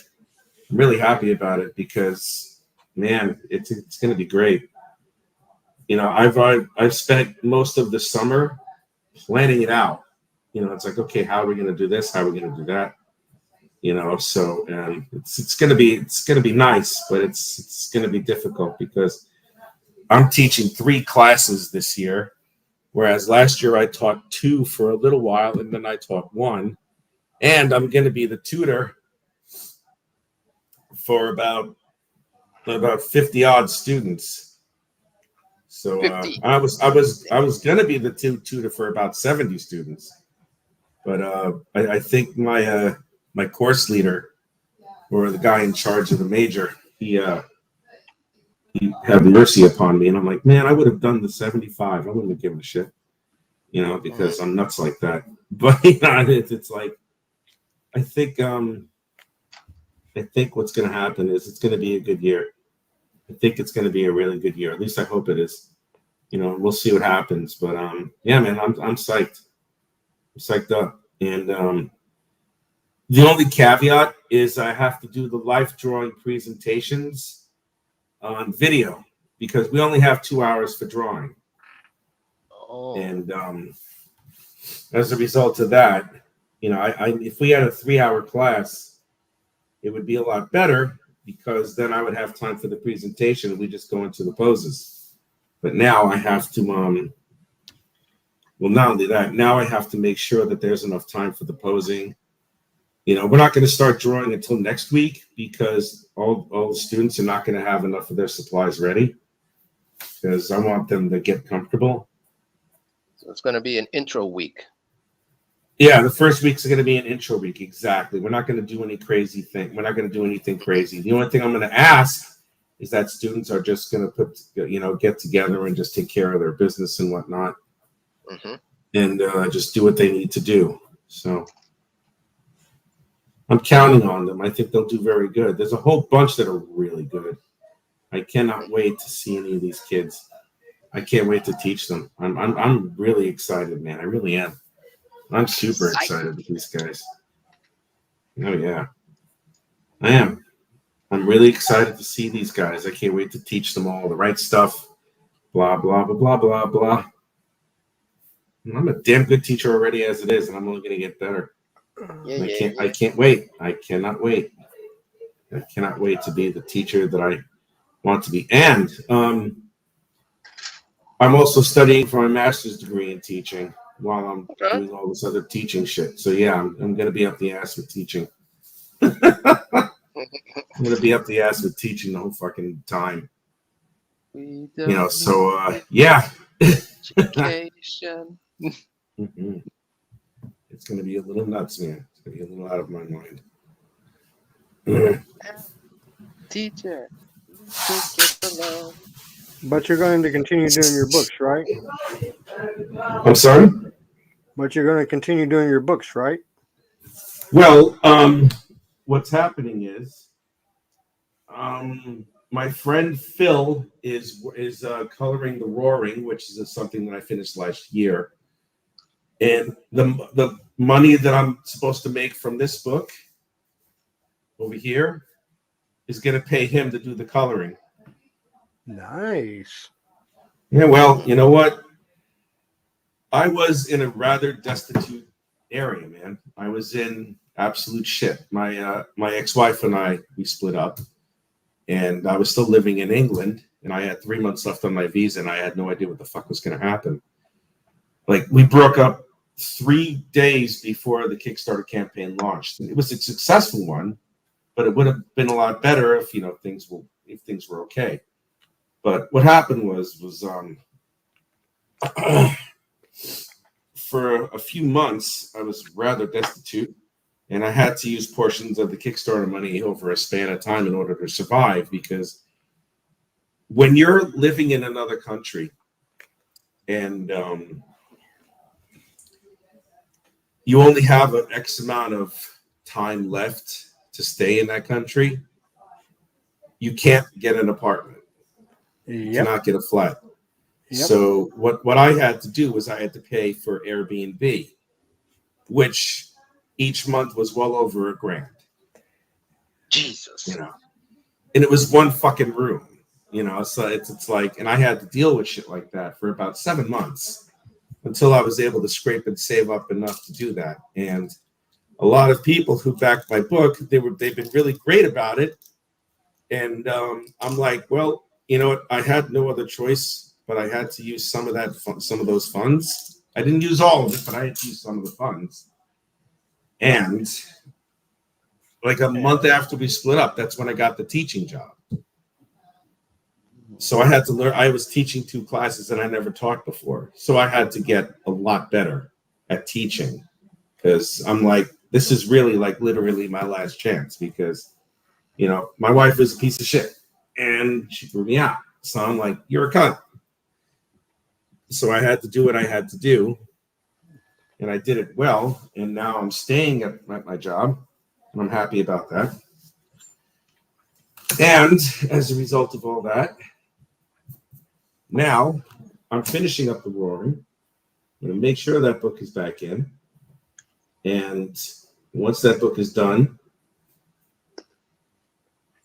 I'm really happy about it because, man, it's going to be great. You know, I've spent most of the summer planning it out. You know, it's like, okay, how are we going to do this? How are we going to do that? You know, so it's going to be nice, but it's going to be difficult because I'm teaching 3 classes this year, whereas last year I taught 2 for a little while, and then I taught 1, and I'm going to be the tutor for about 50 odd students. So I was going to be the tutor for about 70 students, but I think my course leader, or the guy in charge of the major, he had mercy upon me, and I'm like, man, I would have done the 75. I wouldn't have given a shit, you know, because I'm nuts like that. But you know, it's like, I think what's going to happen is it's going to be a good year. I think it's going to be a really good year. At least I hope it is. You know, we'll see what happens. But yeah, man, I'm psyched. I'm psyched up. And the only caveat is I have to do the life drawing presentations on video because we only have 2 hours for drawing. Oh. And as a result of that, you know, if we had a 3-hour class, it would be a lot better because then I would have time for the presentation and we just go into the poses. But now I have to, well, not only that, now I have to make sure that there's enough time for the posing. You know, we're not going to start drawing until next week because all the students are not going to have enough of their supplies ready because I want them to get comfortable. So it's going to be an intro week. Yeah, the first week's going to be an intro week. Exactly. We're not going to do any crazy thing. We're not going to do anything crazy. The only thing I'm going to ask is that students are just going to get together and just take care of their business and whatnot, and just do what they need to do. So I'm counting on them. I think they'll do very good. There's a whole bunch that are really good. I cannot wait to see any of these kids. I can't wait to teach them. I'm really excited, man. I really am. I'm super excited with these guys. Oh yeah, I am. I'm really excited to see these guys. I can't wait to teach them all the right stuff. Blah blah blah blah blah blah. I'm a damn good teacher already as it is, and I'm only going to get better. I can't wait. I cannot wait. I cannot wait to be the teacher that I want to be. And I'm also studying for my master's degree in teaching while I'm doing all this other teaching shit. So yeah, I'm going to be up the ass with teaching. I'm going to be up the ass with teaching the whole fucking time. You know, so yeah. Education. Mm-hmm. It's going to be a little nuts, man. It's going to be a little out of my mind. Teacher, take it along. But you're going to continue doing your books, right? I'm sorry? But you're going to continue doing your books, right? Well, what's happening is my friend Phil is coloring The Roaring, which is something that I finished last year. And the money that I'm supposed to make from this book over here is going to pay him to do the coloring. Nice. Yeah, well, you know what? I was in a rather destitute area, man. I was in absolute shit. My ex-wife and I, we split up, and I was still living in England, and I had 3 months left on my visa, and I had no idea what the fuck was going to happen. Like, we broke up 3 days before the Kickstarter campaign launched. And it was a successful one, but it would have been a lot better if things were okay. But what happened was for a few months I was rather destitute, and I had to use portions of the Kickstarter money over a span of time in order to survive. Because when you're living in another country and you only have an X amount of time left to stay in that country, you can't get an apartment. You cannot get a flat. Yep. So what I had to do was I had to pay for Airbnb, which each month was well over $1,000. Jesus. And it was one fucking room, so it's like, and I had to deal with shit like that for about 7 months until I was able to scrape and save up enough to do that. And a lot of people who backed my book, they've been really great about it. And I'm like, well, you know what? I had no other choice, but I had to use some of those funds. I didn't use all of it, but I had to use some of the funds. And like a month after we split up, that's when I got the teaching job. So I had to learn. I was teaching 2 classes that I never taught before. So I had to get a lot better at teaching, because I'm like, this is really like literally my last chance, because, my wife is a piece of shit and she threw me out. So I'm like, you're a cunt. So I had to do what I had to do, and I did it well. And now I'm staying at my job, and I'm happy about that. And as a result of all that, now I'm finishing up The Roaring. I'm going to make sure that book is back in. And once that book is done,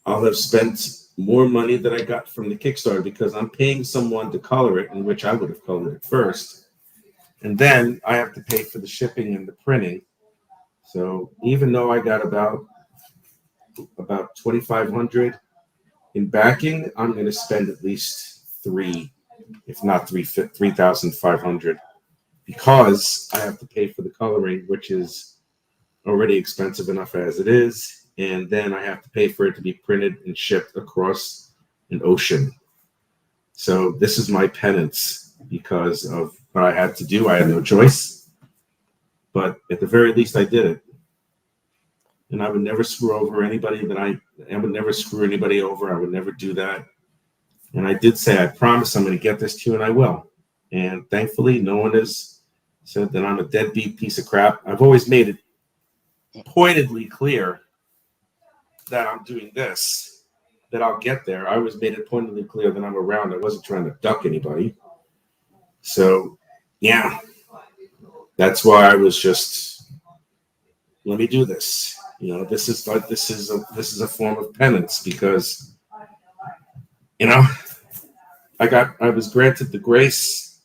I'll have spent more money than I got from the Kickstarter, because I'm paying someone to color it, in which I would have colored it first. And then I have to pay for the shipping and the printing. So even though I got about $2,500 in backing, I'm going to spend at least $3,500, because I have to pay for the coloring, which is already expensive enough as it is. And then I have to pay for it to be printed and shipped across an ocean. So this is my penance because of what I had to do. I had no choice. But at the very least, I did it. And I would never screw over anybody I would never screw anybody over. I would never do that. And I did say, I promise I'm going to get this to you, and I will. And thankfully, no one has said that I'm a deadbeat piece of crap. I've always made it pointedly clear that I'm doing this that I'll get there. I always made it pointedly clear that I'm around. I wasn't trying to duck anybody. So, yeah, that's why I was just, let me do this. You know, this is a form of penance because, you know, I was granted the grace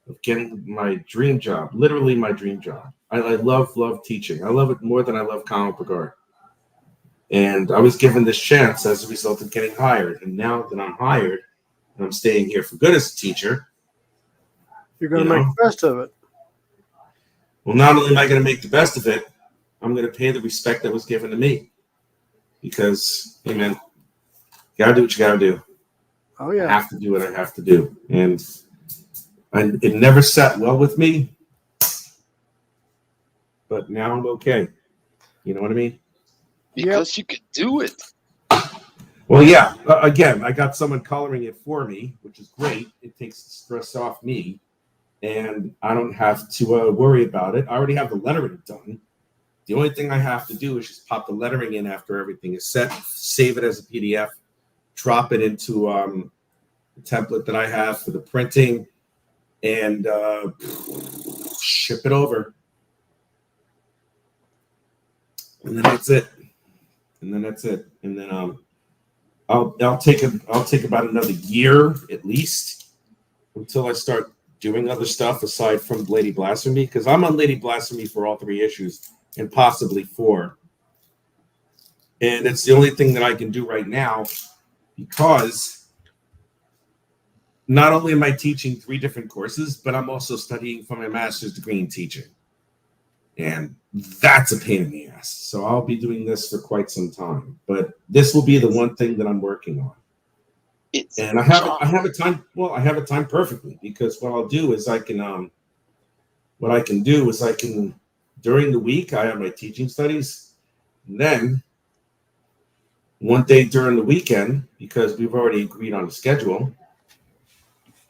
of getting my dream job, literally my dream job. I love teaching. I love it more than I love comic book art. And I was given this chance as a result of getting hired. And now that I'm hired and I'm staying here for good as a teacher, you're going to make the best of it. Well, not only am I going to make the best of it, I'm going to pay the respect that was given to me. Because, hey, man, you got to do what you got to do. Oh, yeah. I have to do what I have to do. And it never sat well with me. But now I'm okay. You know what I mean? Because you could do it. Well, yeah. Again, I got someone coloring it for me, which is great. It takes the stress off me. And I don't have to worry about it. I already have the lettering done. The only thing I have to do is just pop the lettering in after everything is set, save it as a PDF, drop it into the template that I have for the printing, and ship it over. And then that's it. And then I'll take about another year at least until I start doing other stuff aside from Lady Blasphemy, because I'm on Lady Blasphemy for all 3 issues and possibly 4. And it's the only thing that I can do right now because not only am I teaching 3 different courses, but I'm also studying for my master's degree in teaching. And that's a pain in the ass. So I'll be doing this for quite some time. But this will be the one thing that I'm working on. And I have a time. Well, I have a time perfectly because what I'll do is I can during the week I have my teaching studies. And then one day during the weekend, because we've already agreed on a schedule,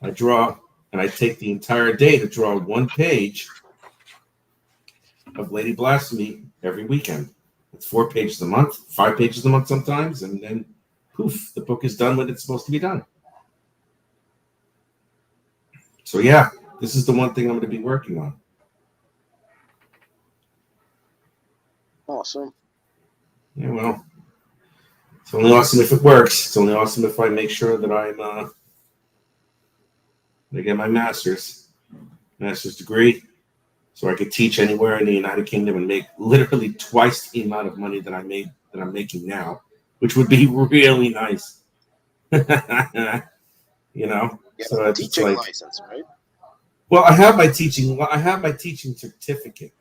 I draw and I take the entire day to draw 1 page of Lady Blasphemy every weekend. It's 4 pages a month, 5 pages a month sometimes, and then poof, the book is done when it's supposed to be done. So yeah, this is the one thing I'm going to be working on. Awesome. Yeah, well, it's only awesome if it works. It's only awesome if I make sure that I get my master's degree, so I could teach anywhere in the United Kingdom and make literally twice the amount of money that I'm making now, which would be really nice. You know, You so have a it's teaching like, license, right? well, I have my teaching certificate.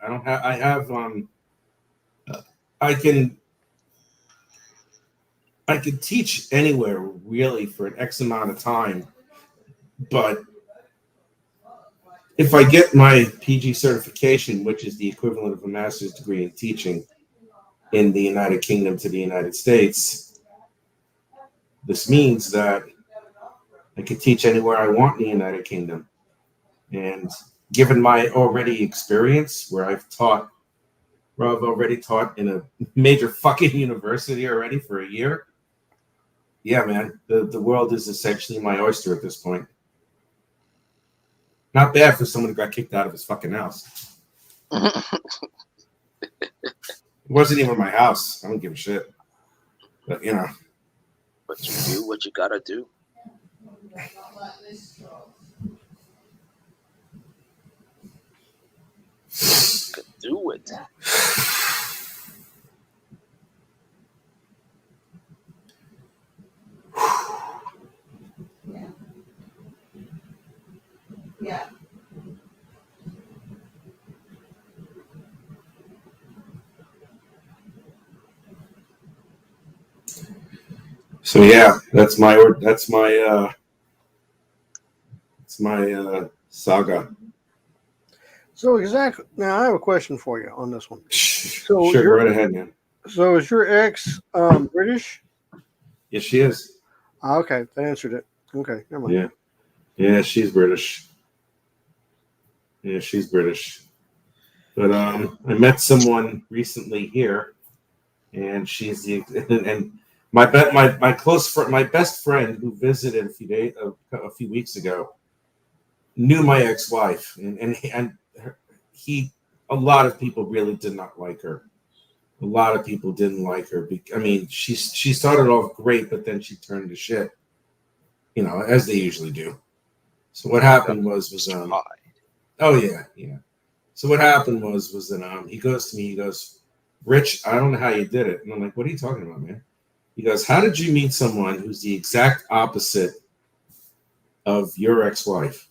I can teach anywhere really for an X amount of time, but if I get my PG certification, which is the equivalent of a master's degree in teaching in the United Kingdom to the United States, this means that I can teach anywhere I want in the United Kingdom. And given my already experience where I've already taught in a major fucking university already for a year, yeah, man, the world is essentially my oyster at this point. Not bad for someone who got kicked out of his fucking house. It wasn't even my house. I don't give a shit. But, you know. But you do what you gotta do. You could do it. Yeah. So yeah, that's my saga. So exactly. Now I have a question for you on this one. So Sure, go right ahead, man. So is your ex British? Yes, she is. Okay, that answered it. Okay, never mind. Yeah, she's British. Yeah, she's British. But I met someone recently here, and My close friend, my best friend who visited a few weeks ago, knew my ex-wife, and a lot of people really did not like her. A lot of people didn't like her. I mean, she started off great, but then she turned to shit, as they usually do. So what happened was oh yeah. So what happened was that he goes to me, he goes, Rich, I don't know how you did it. And I'm like, what are you talking about, man? He goes, how did you meet someone who's the exact opposite of your ex-wife?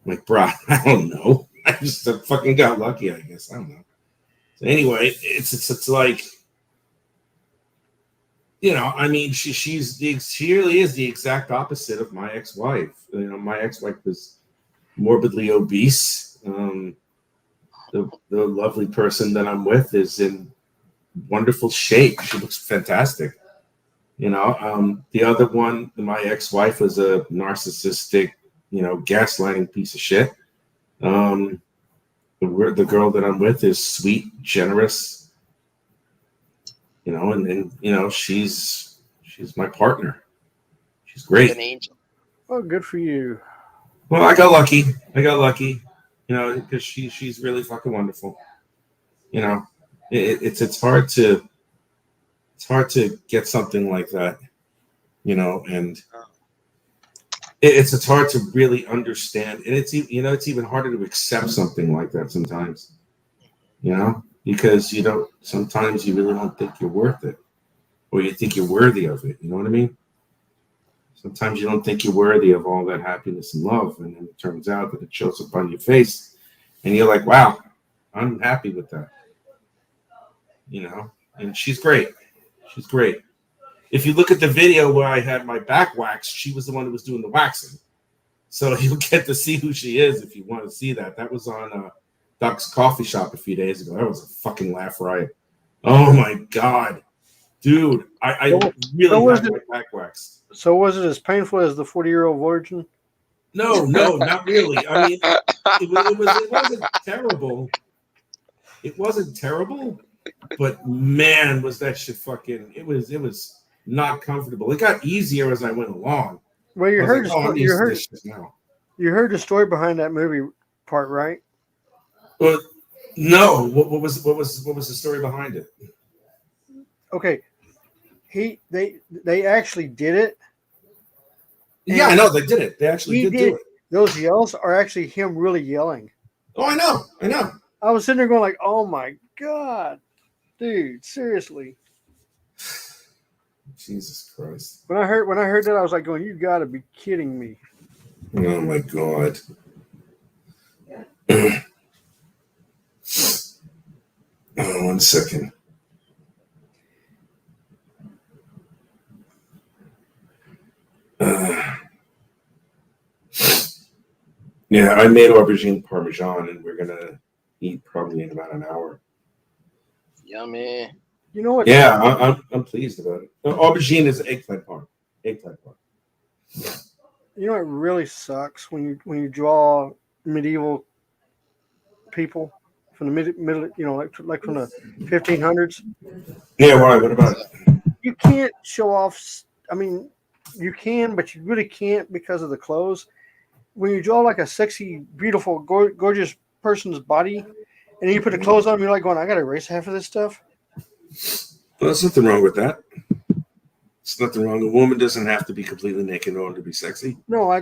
I'm like, bro, I don't know. I just fucking got lucky, I guess. I don't know. So anyway, it's like, I mean, she really is the exact opposite of my ex-wife. My ex-wife was morbidly obese. The lovely person that I'm with is in wonderful shape. She looks fantastic. The other one, my ex-wife, was a narcissistic, gaslighting piece of shit. The girl that I'm with is sweet, generous, and she's my partner. She's great. An angel. Oh, good for you. Well, I got lucky, because she's really fucking wonderful. It's hard to get something like that, and it's hard to really understand, and it's even harder to accept something like that sometimes, because sometimes you really don't think you're worth it, or you think you're worthy of it. You know what I mean? Sometimes you don't think you're worthy of all that happiness and love, and then it turns out that it shows up on your face, and you're like, wow, I'm happy with that. And she's great. She's great. If you look at the video where I had my back waxed, she was the one who was doing the waxing. So you'll get to see who she is if you want to see that. That was on Duck's Coffee Shop a few days ago. That was a fucking laugh riot. Oh my God. Dude, I really had my back waxed. So was it as painful as the 40-year-old virgin? No, not really. I mean, it wasn't terrible. It wasn't terrible, but man, was that shit fucking. It was not comfortable. It got easier as I went along. Well, you heard the story behind that movie part, right? Well, no. What was the story behind it? Okay, they actually did it. Yeah, I know they did it. They actually did do it. Those yells are actually him really yelling. Oh, I know. I was sitting there going like, "Oh my God, dude, seriously." Jesus Christ. When I heard that, I was like going, "You got to be kidding me." Oh my God. Oh, 1 second. Yeah, I made aubergine parmesan, and we're gonna eat probably in about an hour. Yummy. You know what? Yeah, I'm pleased about it. Aubergine is eggplant parm. Eggplant parm. You know what really sucks when you draw medieval people from the middle, like from the 1500s. Yeah, why? What about it? You can't show off. I mean, you can, but you really can't because of the clothes. When you draw like a sexy, beautiful, gorgeous person's body, and then you put the clothes on, you're like going, I got to erase half of this stuff. Well, there's nothing wrong with that. There's nothing wrong. A woman doesn't have to be completely naked in order to be sexy. No, I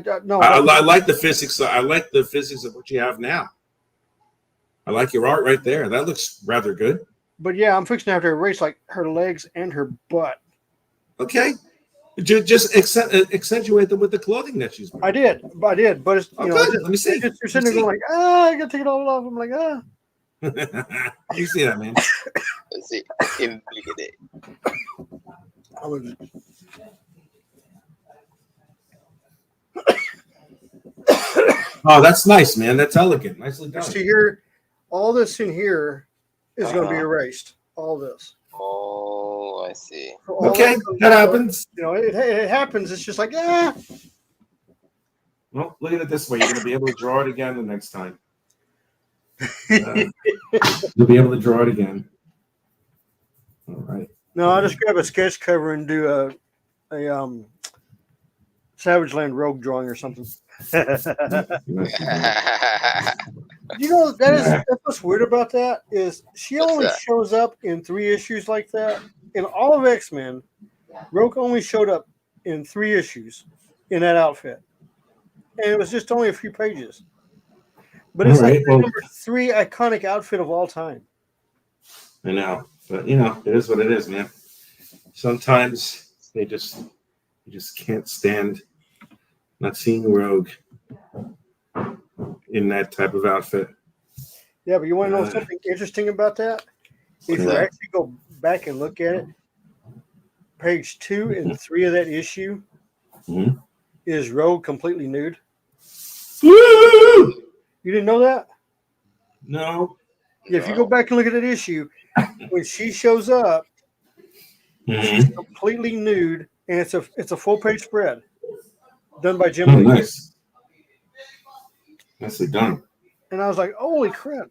like the physics. I like the physics of what you have now. I like your art right there. That looks rather good. But yeah, I'm fixing to have to erase like her legs and her butt. Okay. Just accentuate them with the clothing that she's wearing. I did, but it's let me see. You're sitting there going like, I gotta take it all off. I'm like, You see that, man? Let's see. Oh, that's nice, man. That's elegant. Nicely done. See here, all this in here is going to be erased. All this. Oh, I see. Okay, that happens. It happens. It's just like, Well, look at it this way. You're going to be able to draw it again the next time. You'll be able to draw it again. All right. No, I just grab a sketch cover and do a Savage Land Rogue drawing or something. You know, that's what's weird about that is she What's only that? shows up in 3 issues like that. In all of X-Men, Rogue only showed up in 3 issues in that outfit. And it was just only a few pages. But it's like the number 3 iconic outfit of all time. I know. But, you know, it is what it is, man. Sometimes you just can't stand not seeing Rogue in that type of outfit. Yeah, but you want to know something interesting about that? If you actually go back and look at it, page 2 and 3 of that issue is Rogue completely nude. Woo! You didn't know that? No. Yeah, if you go back and look at that issue, when she shows up, she's completely nude, and it's a full-page spread done by Jim Lee. Nice. Nicely done. And I was like, holy crap.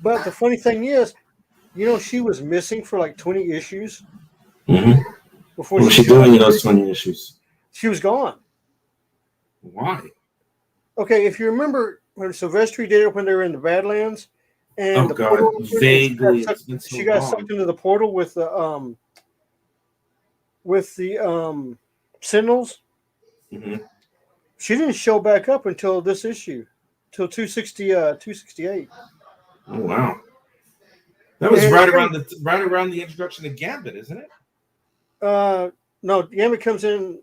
But the funny thing is, you know, she was missing for like 20 issues. Before what was she doing in those 20 issues? She was gone. Why? Okay, if you remember when Silvestri did it when they were in the Badlands, and portal, vaguely, she got sucked into the portal with the Sentinels. She didn't show back up until this issue, till 268. Oh wow, that was right around the introduction of Gambit, isn't it? No, Gambit comes in.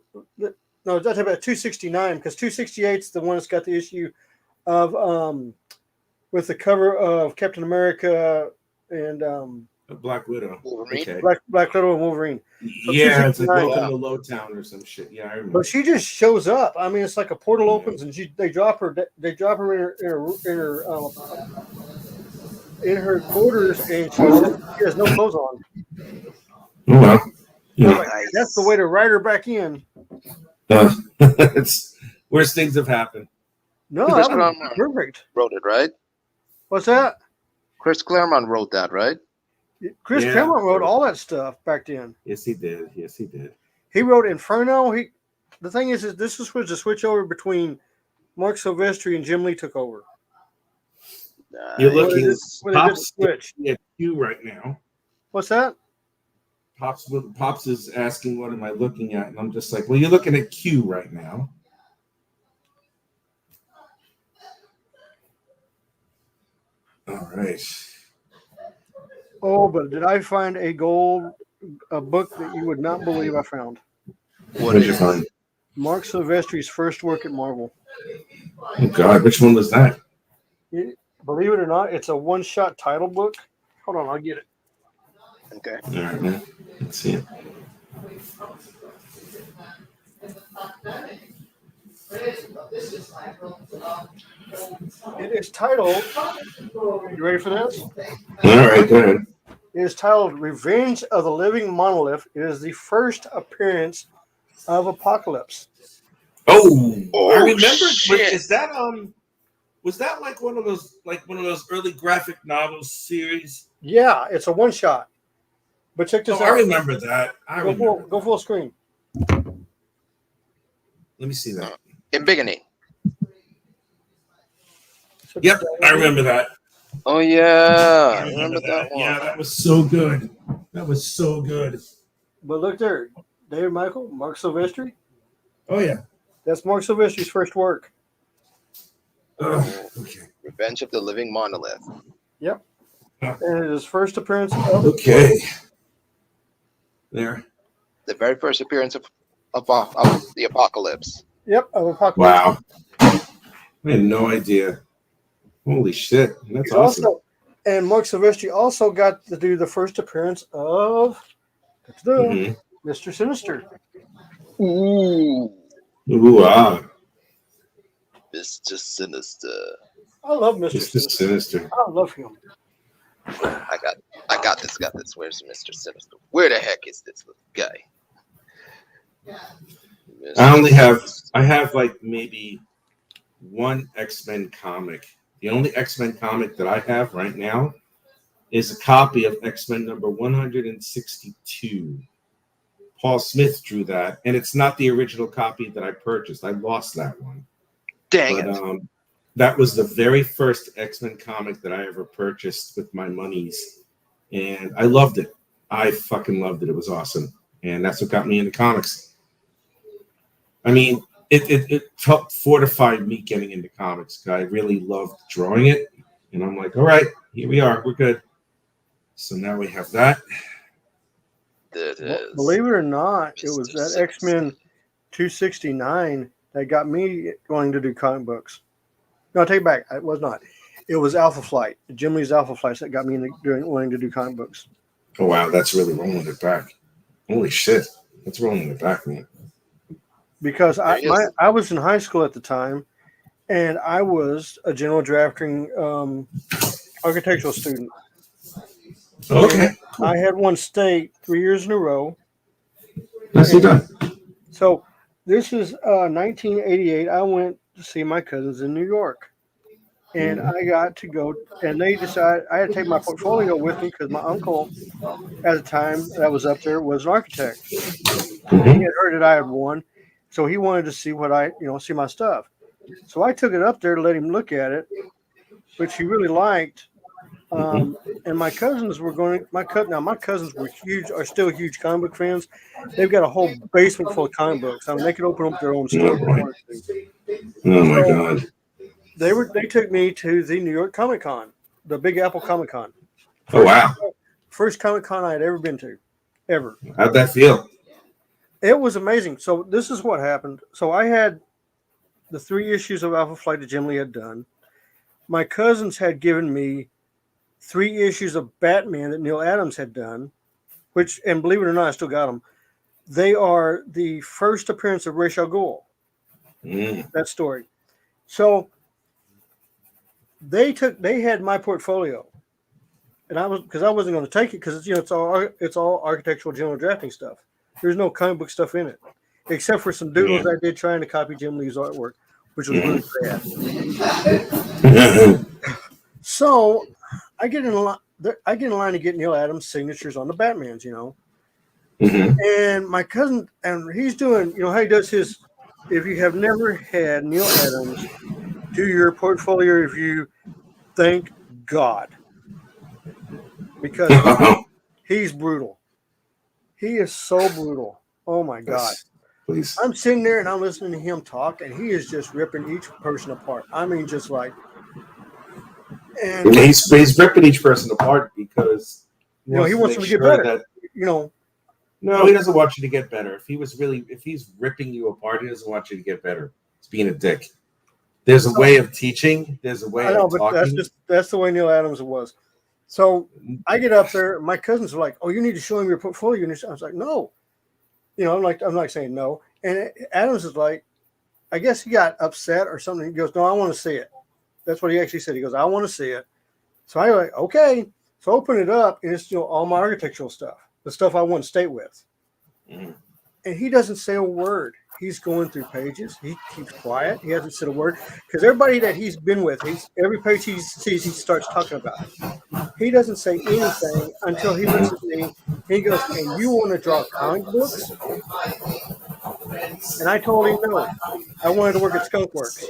No, that's about 269 because 268 is the one that's got the issue of with the cover of Captain America and Black Widow. Wolverine. Okay. Black Widow and Wolverine. So yeah, it's like Welcome to Lowtown or some shit. Yeah, I remember. But she just shows up. I mean, it's like a portal opens and they drop her in her quarters, and she has no clothes on. Oh well. Yeah. Like, that's the way to ride her back in. It's worse things have happened. No, Chris that was Claremont perfect. wrote it, right? What's that? Chris Claremont wrote that, right? Chris Claremont wrote all that stuff back then. Yes, he did. Yes, he did. He wrote Inferno. The thing is this was the switch over between Mark Silvestri and Jim Lee took over. You're looking Pops at Q right now. What's that? Pops is asking, what am I looking at? And I'm just like, well, you're looking at Q right now. All right. Oh, but did I find a book that you would not believe I found? What did you find? Mark Silvestri's first work at Marvel. Oh, God. Which one was that? Believe it or not, it's a one-shot title book. Hold on, I'll get it. Okay. All right, man. Let's see it. It is titled, you ready for this? All right, go ahead. It is titled Revenge of the Living Monolith. It is the first appearance of Apocalypse. Oh, I remember. Shit. Is that was that like one of those early graphic novel series? Yeah, it's a one-shot. But check this out. I remember that. Go full screen. Let me see that. In Bigany. Yep, I remember that. Oh yeah, I remember that one. Yeah, that was so good. That was so good. But look there, David Michael, Mark Silvestri. Oh yeah, that's Mark Silvestri's first work. Okay. Revenge of the Living Monolith. Yep. And his first appearance. Okay. There. The very first appearance of the Apocalypse. Yep, of Apocalypse. Wow. I had no idea. Holy shit. That's awesome. And Mark Silvestri also got to do the first appearance of Mr. Sinister. Ooh. Ooh, ah. Mr. Sinister. I love Mr. Sinister. I love him. I got this. Where's Mr. Sinister? Where the heck is this little guy? I have like maybe one X-Men comic. The only X-Men comic that I have right now is a copy of X-Men number 162. Paul Smith drew that, and it's not the original copy that I purchased. I lost that one. Dang it. That was the very first X-Men comic that I ever purchased with my monies, and I loved it. I fucking loved it. It was awesome, and that's what got me into comics. I mean, it helped fortify me getting into comics. I really loved drawing it, and I'm like, all right, here we are. We're good. So now we have that. Believe it or not, it was that X-Men 269 that got me wanting to do comic books. No, I take it back. It was not. It was Alpha Flight, Jim Lee's Alpha Flight, that got me into wanting to do comic books. Oh, wow. That's really rolling it back. Holy shit. That's rolling it back, man. Because I was in high school at the time, and I was a general drafting architectural student. Okay. Cool. I had won state 3 years in a row. Nicely done. So this is 1988. I went to see my cousins in New York. And I got to go, and they decided I had to take my portfolio with me because my uncle at the time that was up there was an architect. And he had heard that I had won, so he wanted to see what see my stuff. So I took it up there to let him look at it, which he really liked. And my cousins were going. My cousins were huge, are still huge comic book fans. They've got a whole basement full of comic books. I mean, they could open up their own store. Oh my God. They took me to the New York Comic Con, the Big Apple Comic Con. Oh wow! First Comic Con I had ever been to, ever. How'd that feel? It was amazing. So this is what happened. So I had the 3 issues of Alpha Flight that Jim Lee had done. My cousins had given me 3 issues of Batman that Neil Adams had done, which, and believe it or not, I still got them. They are the first appearance of Ra's al Ghul. That story. So they had my portfolio, and I wasn't going to take it because it's all architectural general drafting stuff. There's no comic book stuff in it, except for some doodles I did trying to copy Jim Lee's artwork, which was really bad. So I get in line to get Neil Adams' signatures on the Batmans, and my cousin, and he's doing, how he does his. If you have never had Neil Adams do your portfolio review, thank God. Because he's brutal. He is so brutal. Oh my God. Please. I'm sitting there and I'm listening to him talk, and he is just ripping each person apart. I mean, just like. And he's ripping each person apart because he wants them to get better. No, he doesn't want you to get better. If he's ripping you apart, he doesn't want you to get better. He's being a dick. There's a way of teaching. There's a way of talking. That's the way Neil Adams was. So I get up there. My cousins are like, "Oh, you need to show him your portfolio." And I was like, "No," I'm not saying no. And Adams is like, I guess he got upset or something. He goes, "No, I want to see it." That's what he actually said. He goes, "I want to see it." So I like, okay. So I open it up, and it's all my architectural stuff. The stuff I won state with. And he doesn't say a word. He's going through pages. He keeps quiet. He hasn't said a word. Because everybody that he's been with, every page he sees, he starts talking about it. He doesn't say anything until he looks at me. He goes, "And you want to draw comic books?" And I told him no. I wanted to work at Skunk Works.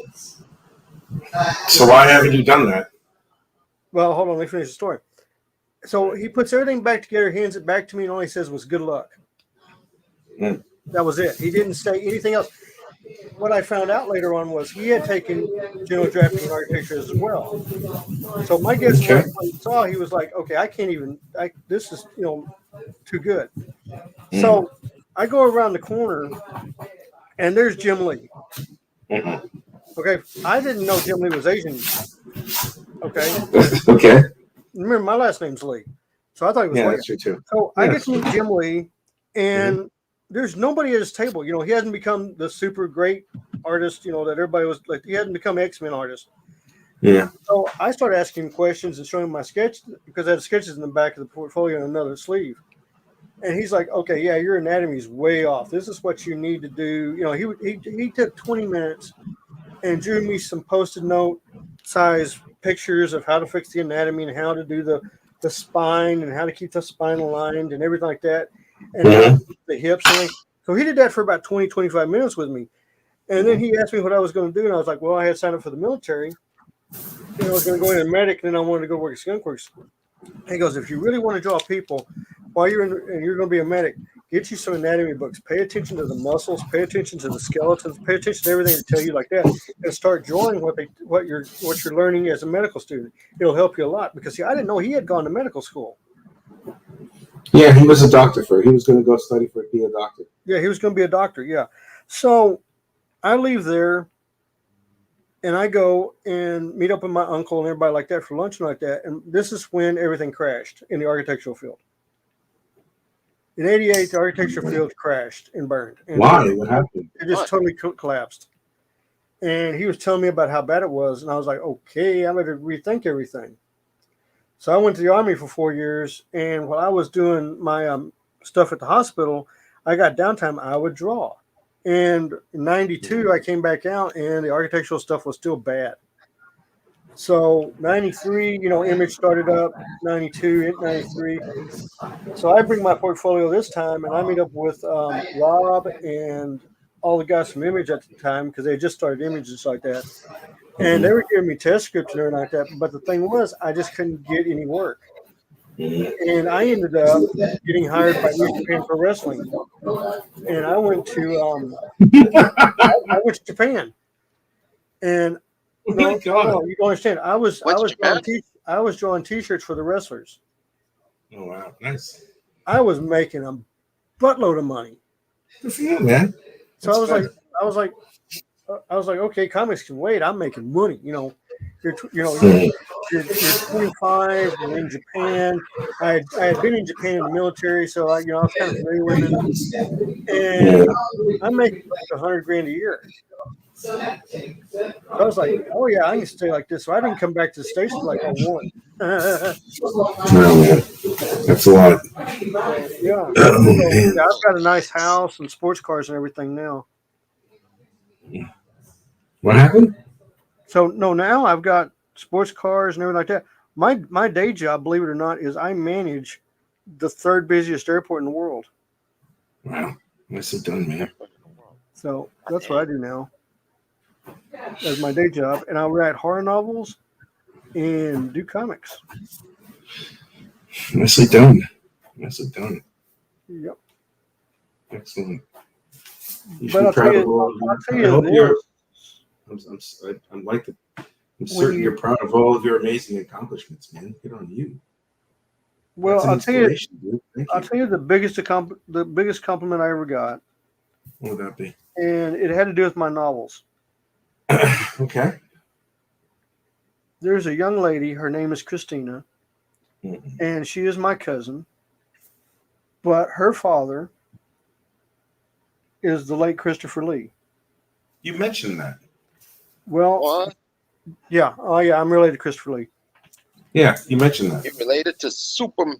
So why haven't you done that? Well, hold on. Let me finish the story. So he puts everything back together, hands it back to me, and all he says was, "Good luck." That was it. He didn't say anything else. What I found out later on was he had taken general drafting and architecture as well. So my guess was when he saw, he was like, "Okay, I can't even. This is too good." So I go around the corner, and there's Jim Lee. Okay, I didn't know Jim Lee was Asian. Okay. Remember, my last name's Lee, so I thought he was. Yeah, white. that's true too. So I get to meet Jim Lee, and there's nobody at his table. He hasn't become the super great artist, that everybody was like. He hasn't become X-Men artist. Yeah. So I started asking him questions and showing him my sketch because I had sketches in the back of the portfolio and another sleeve. And he's like, "Okay, yeah, your anatomy's way off. This is what you need to do." He took 20 minutes and drew me some Post-it note size pictures of how to fix the anatomy and how to do the the spine and how to keep the spine aligned and everything like that, and how to keep the hips and everything. So he did that for about 20, 25 minutes with me. And then he asked me what I was going to do, and I was like, well, I had signed up for the military, and I was going to go in as a medic, and then I wanted to go work at Skunk Works. He goes, if you really want to draw people while you're and you're going to be a medic, get you some anatomy books. Pay attention to the muscles. Pay attention to the skeletons. Pay attention to everything they tell you like that, and start drawing what you're learning as a medical student. It'll help you a lot because see, I didn't know he had gone to medical school. Yeah, he was a doctor he was going to go study for be a doctor. Yeah, he was going to be a doctor. Yeah, so I leave there. And I go and meet up with my uncle and everybody like that for lunch and like that. And this is when everything crashed in the architectural field. In '88, the architectural field crashed and burned. And why? What happened? It just totally collapsed. And he was telling me about how bad it was. And I was like, okay, I'm going to rethink everything. So I went to the Army for 4 years. And while I was doing my stuff at the hospital, I got downtime. I would draw. And in '92, I came back out, and the architectural stuff was still bad. So '93, Image started up. '92, '93. So I bring my portfolio this time, and I meet up with Rob and all the guys from Image at the time because they just started Image just like that. And they were giving me test scripts and everything like that. But the thing was, I just couldn't get any work. And I ended up getting hired by New Japan Pro Wrestling, and I went to Japan. And no, you don't understand. I was drawing T-shirts for the wrestlers. Oh wow, nice! I was making a buttload of money. Good for you, man. So I was like, okay, comics can wait. I'm making money, You're 25. You're in Japan. I had been in Japan in the military, so I was kind of familiar with it. And I'm making like $100,000 a year. I was like, oh yeah, I can stay like this. So I didn't come back to the station like I want. No, man. That's a lot. Yeah. I've got a nice house and sports cars and everything now. What happened? So no, now I've got sports cars and everything like that. My day job, believe it or not, is I manage the third busiest airport in the world. Wow, nicely done, man. So that's what I do now. That's my day job, and I write horror novels and do comics. Nicely done. Nicely done. Yep. Excellent. But I'll tell you, I'm certain you're proud of all of your amazing accomplishments, man. Good on you. Well, I'll tell you the biggest compliment I ever got. What would that be? And it had to do with my novels. Okay. There's a young lady. Her name is Christina, and she is my cousin. But her father is the late Christopher Lee. You mentioned that. Well, What? yeah. Oh, yeah. I'm related to Christopher Lee. Yeah, you mentioned that. You related to Super?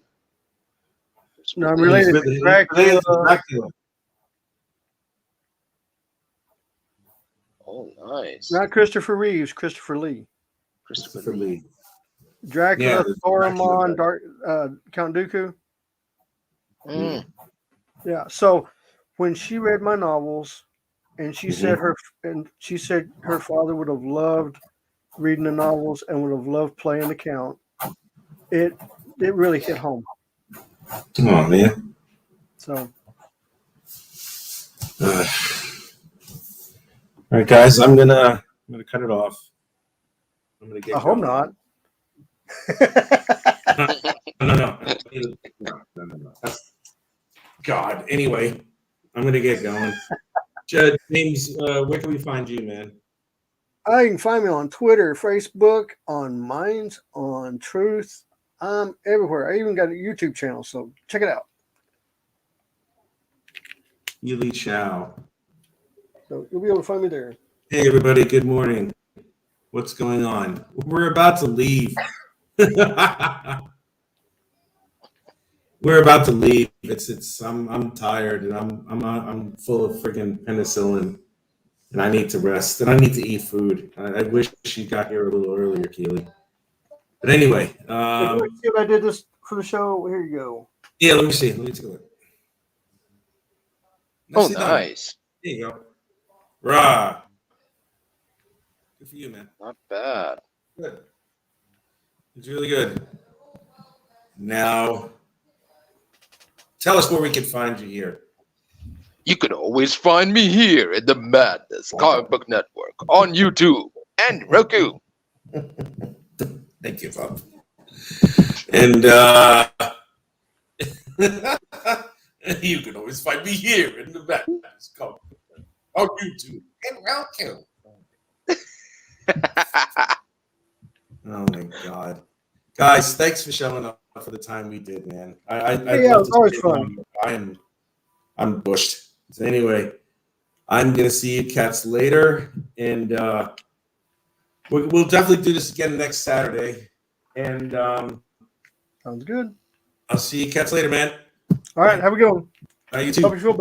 No, I'm related to Dracula. Oh, nice. Not Christopher Reeves, Christopher Lee. Christopher Lee. Dracula, Yeah, Thoramon, Count Dooku. Mm. Yeah. So when she read my novels, and she said her father would have loved reading the novels and would have loved playing the Count. It really hit home. Oh man. So. All right, guys, I'm gonna cut it off. I'm gonna get. I hope not. No. God. Anyway, I'm gonna get going. James, where can we find you, man? You can find me on Twitter, Facebook, on Minds, on Truth. I'm everywhere. I even got a YouTube channel, so check it out. Yuli Chow. So you'll be able to find me there. Hey, everybody. Good morning. What's going on? We're about to leave. We're about to leave. I'm tired and I'm full of freaking penicillin, and I need to rest and I need to eat food. I wish you got here a little earlier, Keely. But anyway, I did this for the show? Here you go. Yeah, let me see. Let me take a look. Nicely done. Nice. There you go. Rah. Good for you, man. Not bad. Good. It's really good. Now, tell us where we can find you here. You can always find me here at the Madness Comic Book Network on YouTube and Roku. Thank you, Bob. And you can always find me here in the Madness Comic Book Network on YouTube and Roku. Oh my God, guys! Thanks for showing up for the time we did, man. Yeah, it's always fun. I'm bushed. So anyway, I'm gonna see you cats later, and we'll definitely do this again next Saturday. And Sounds good. I'll see you cats later, man. All right, have a good one. You too. Hope you feel better.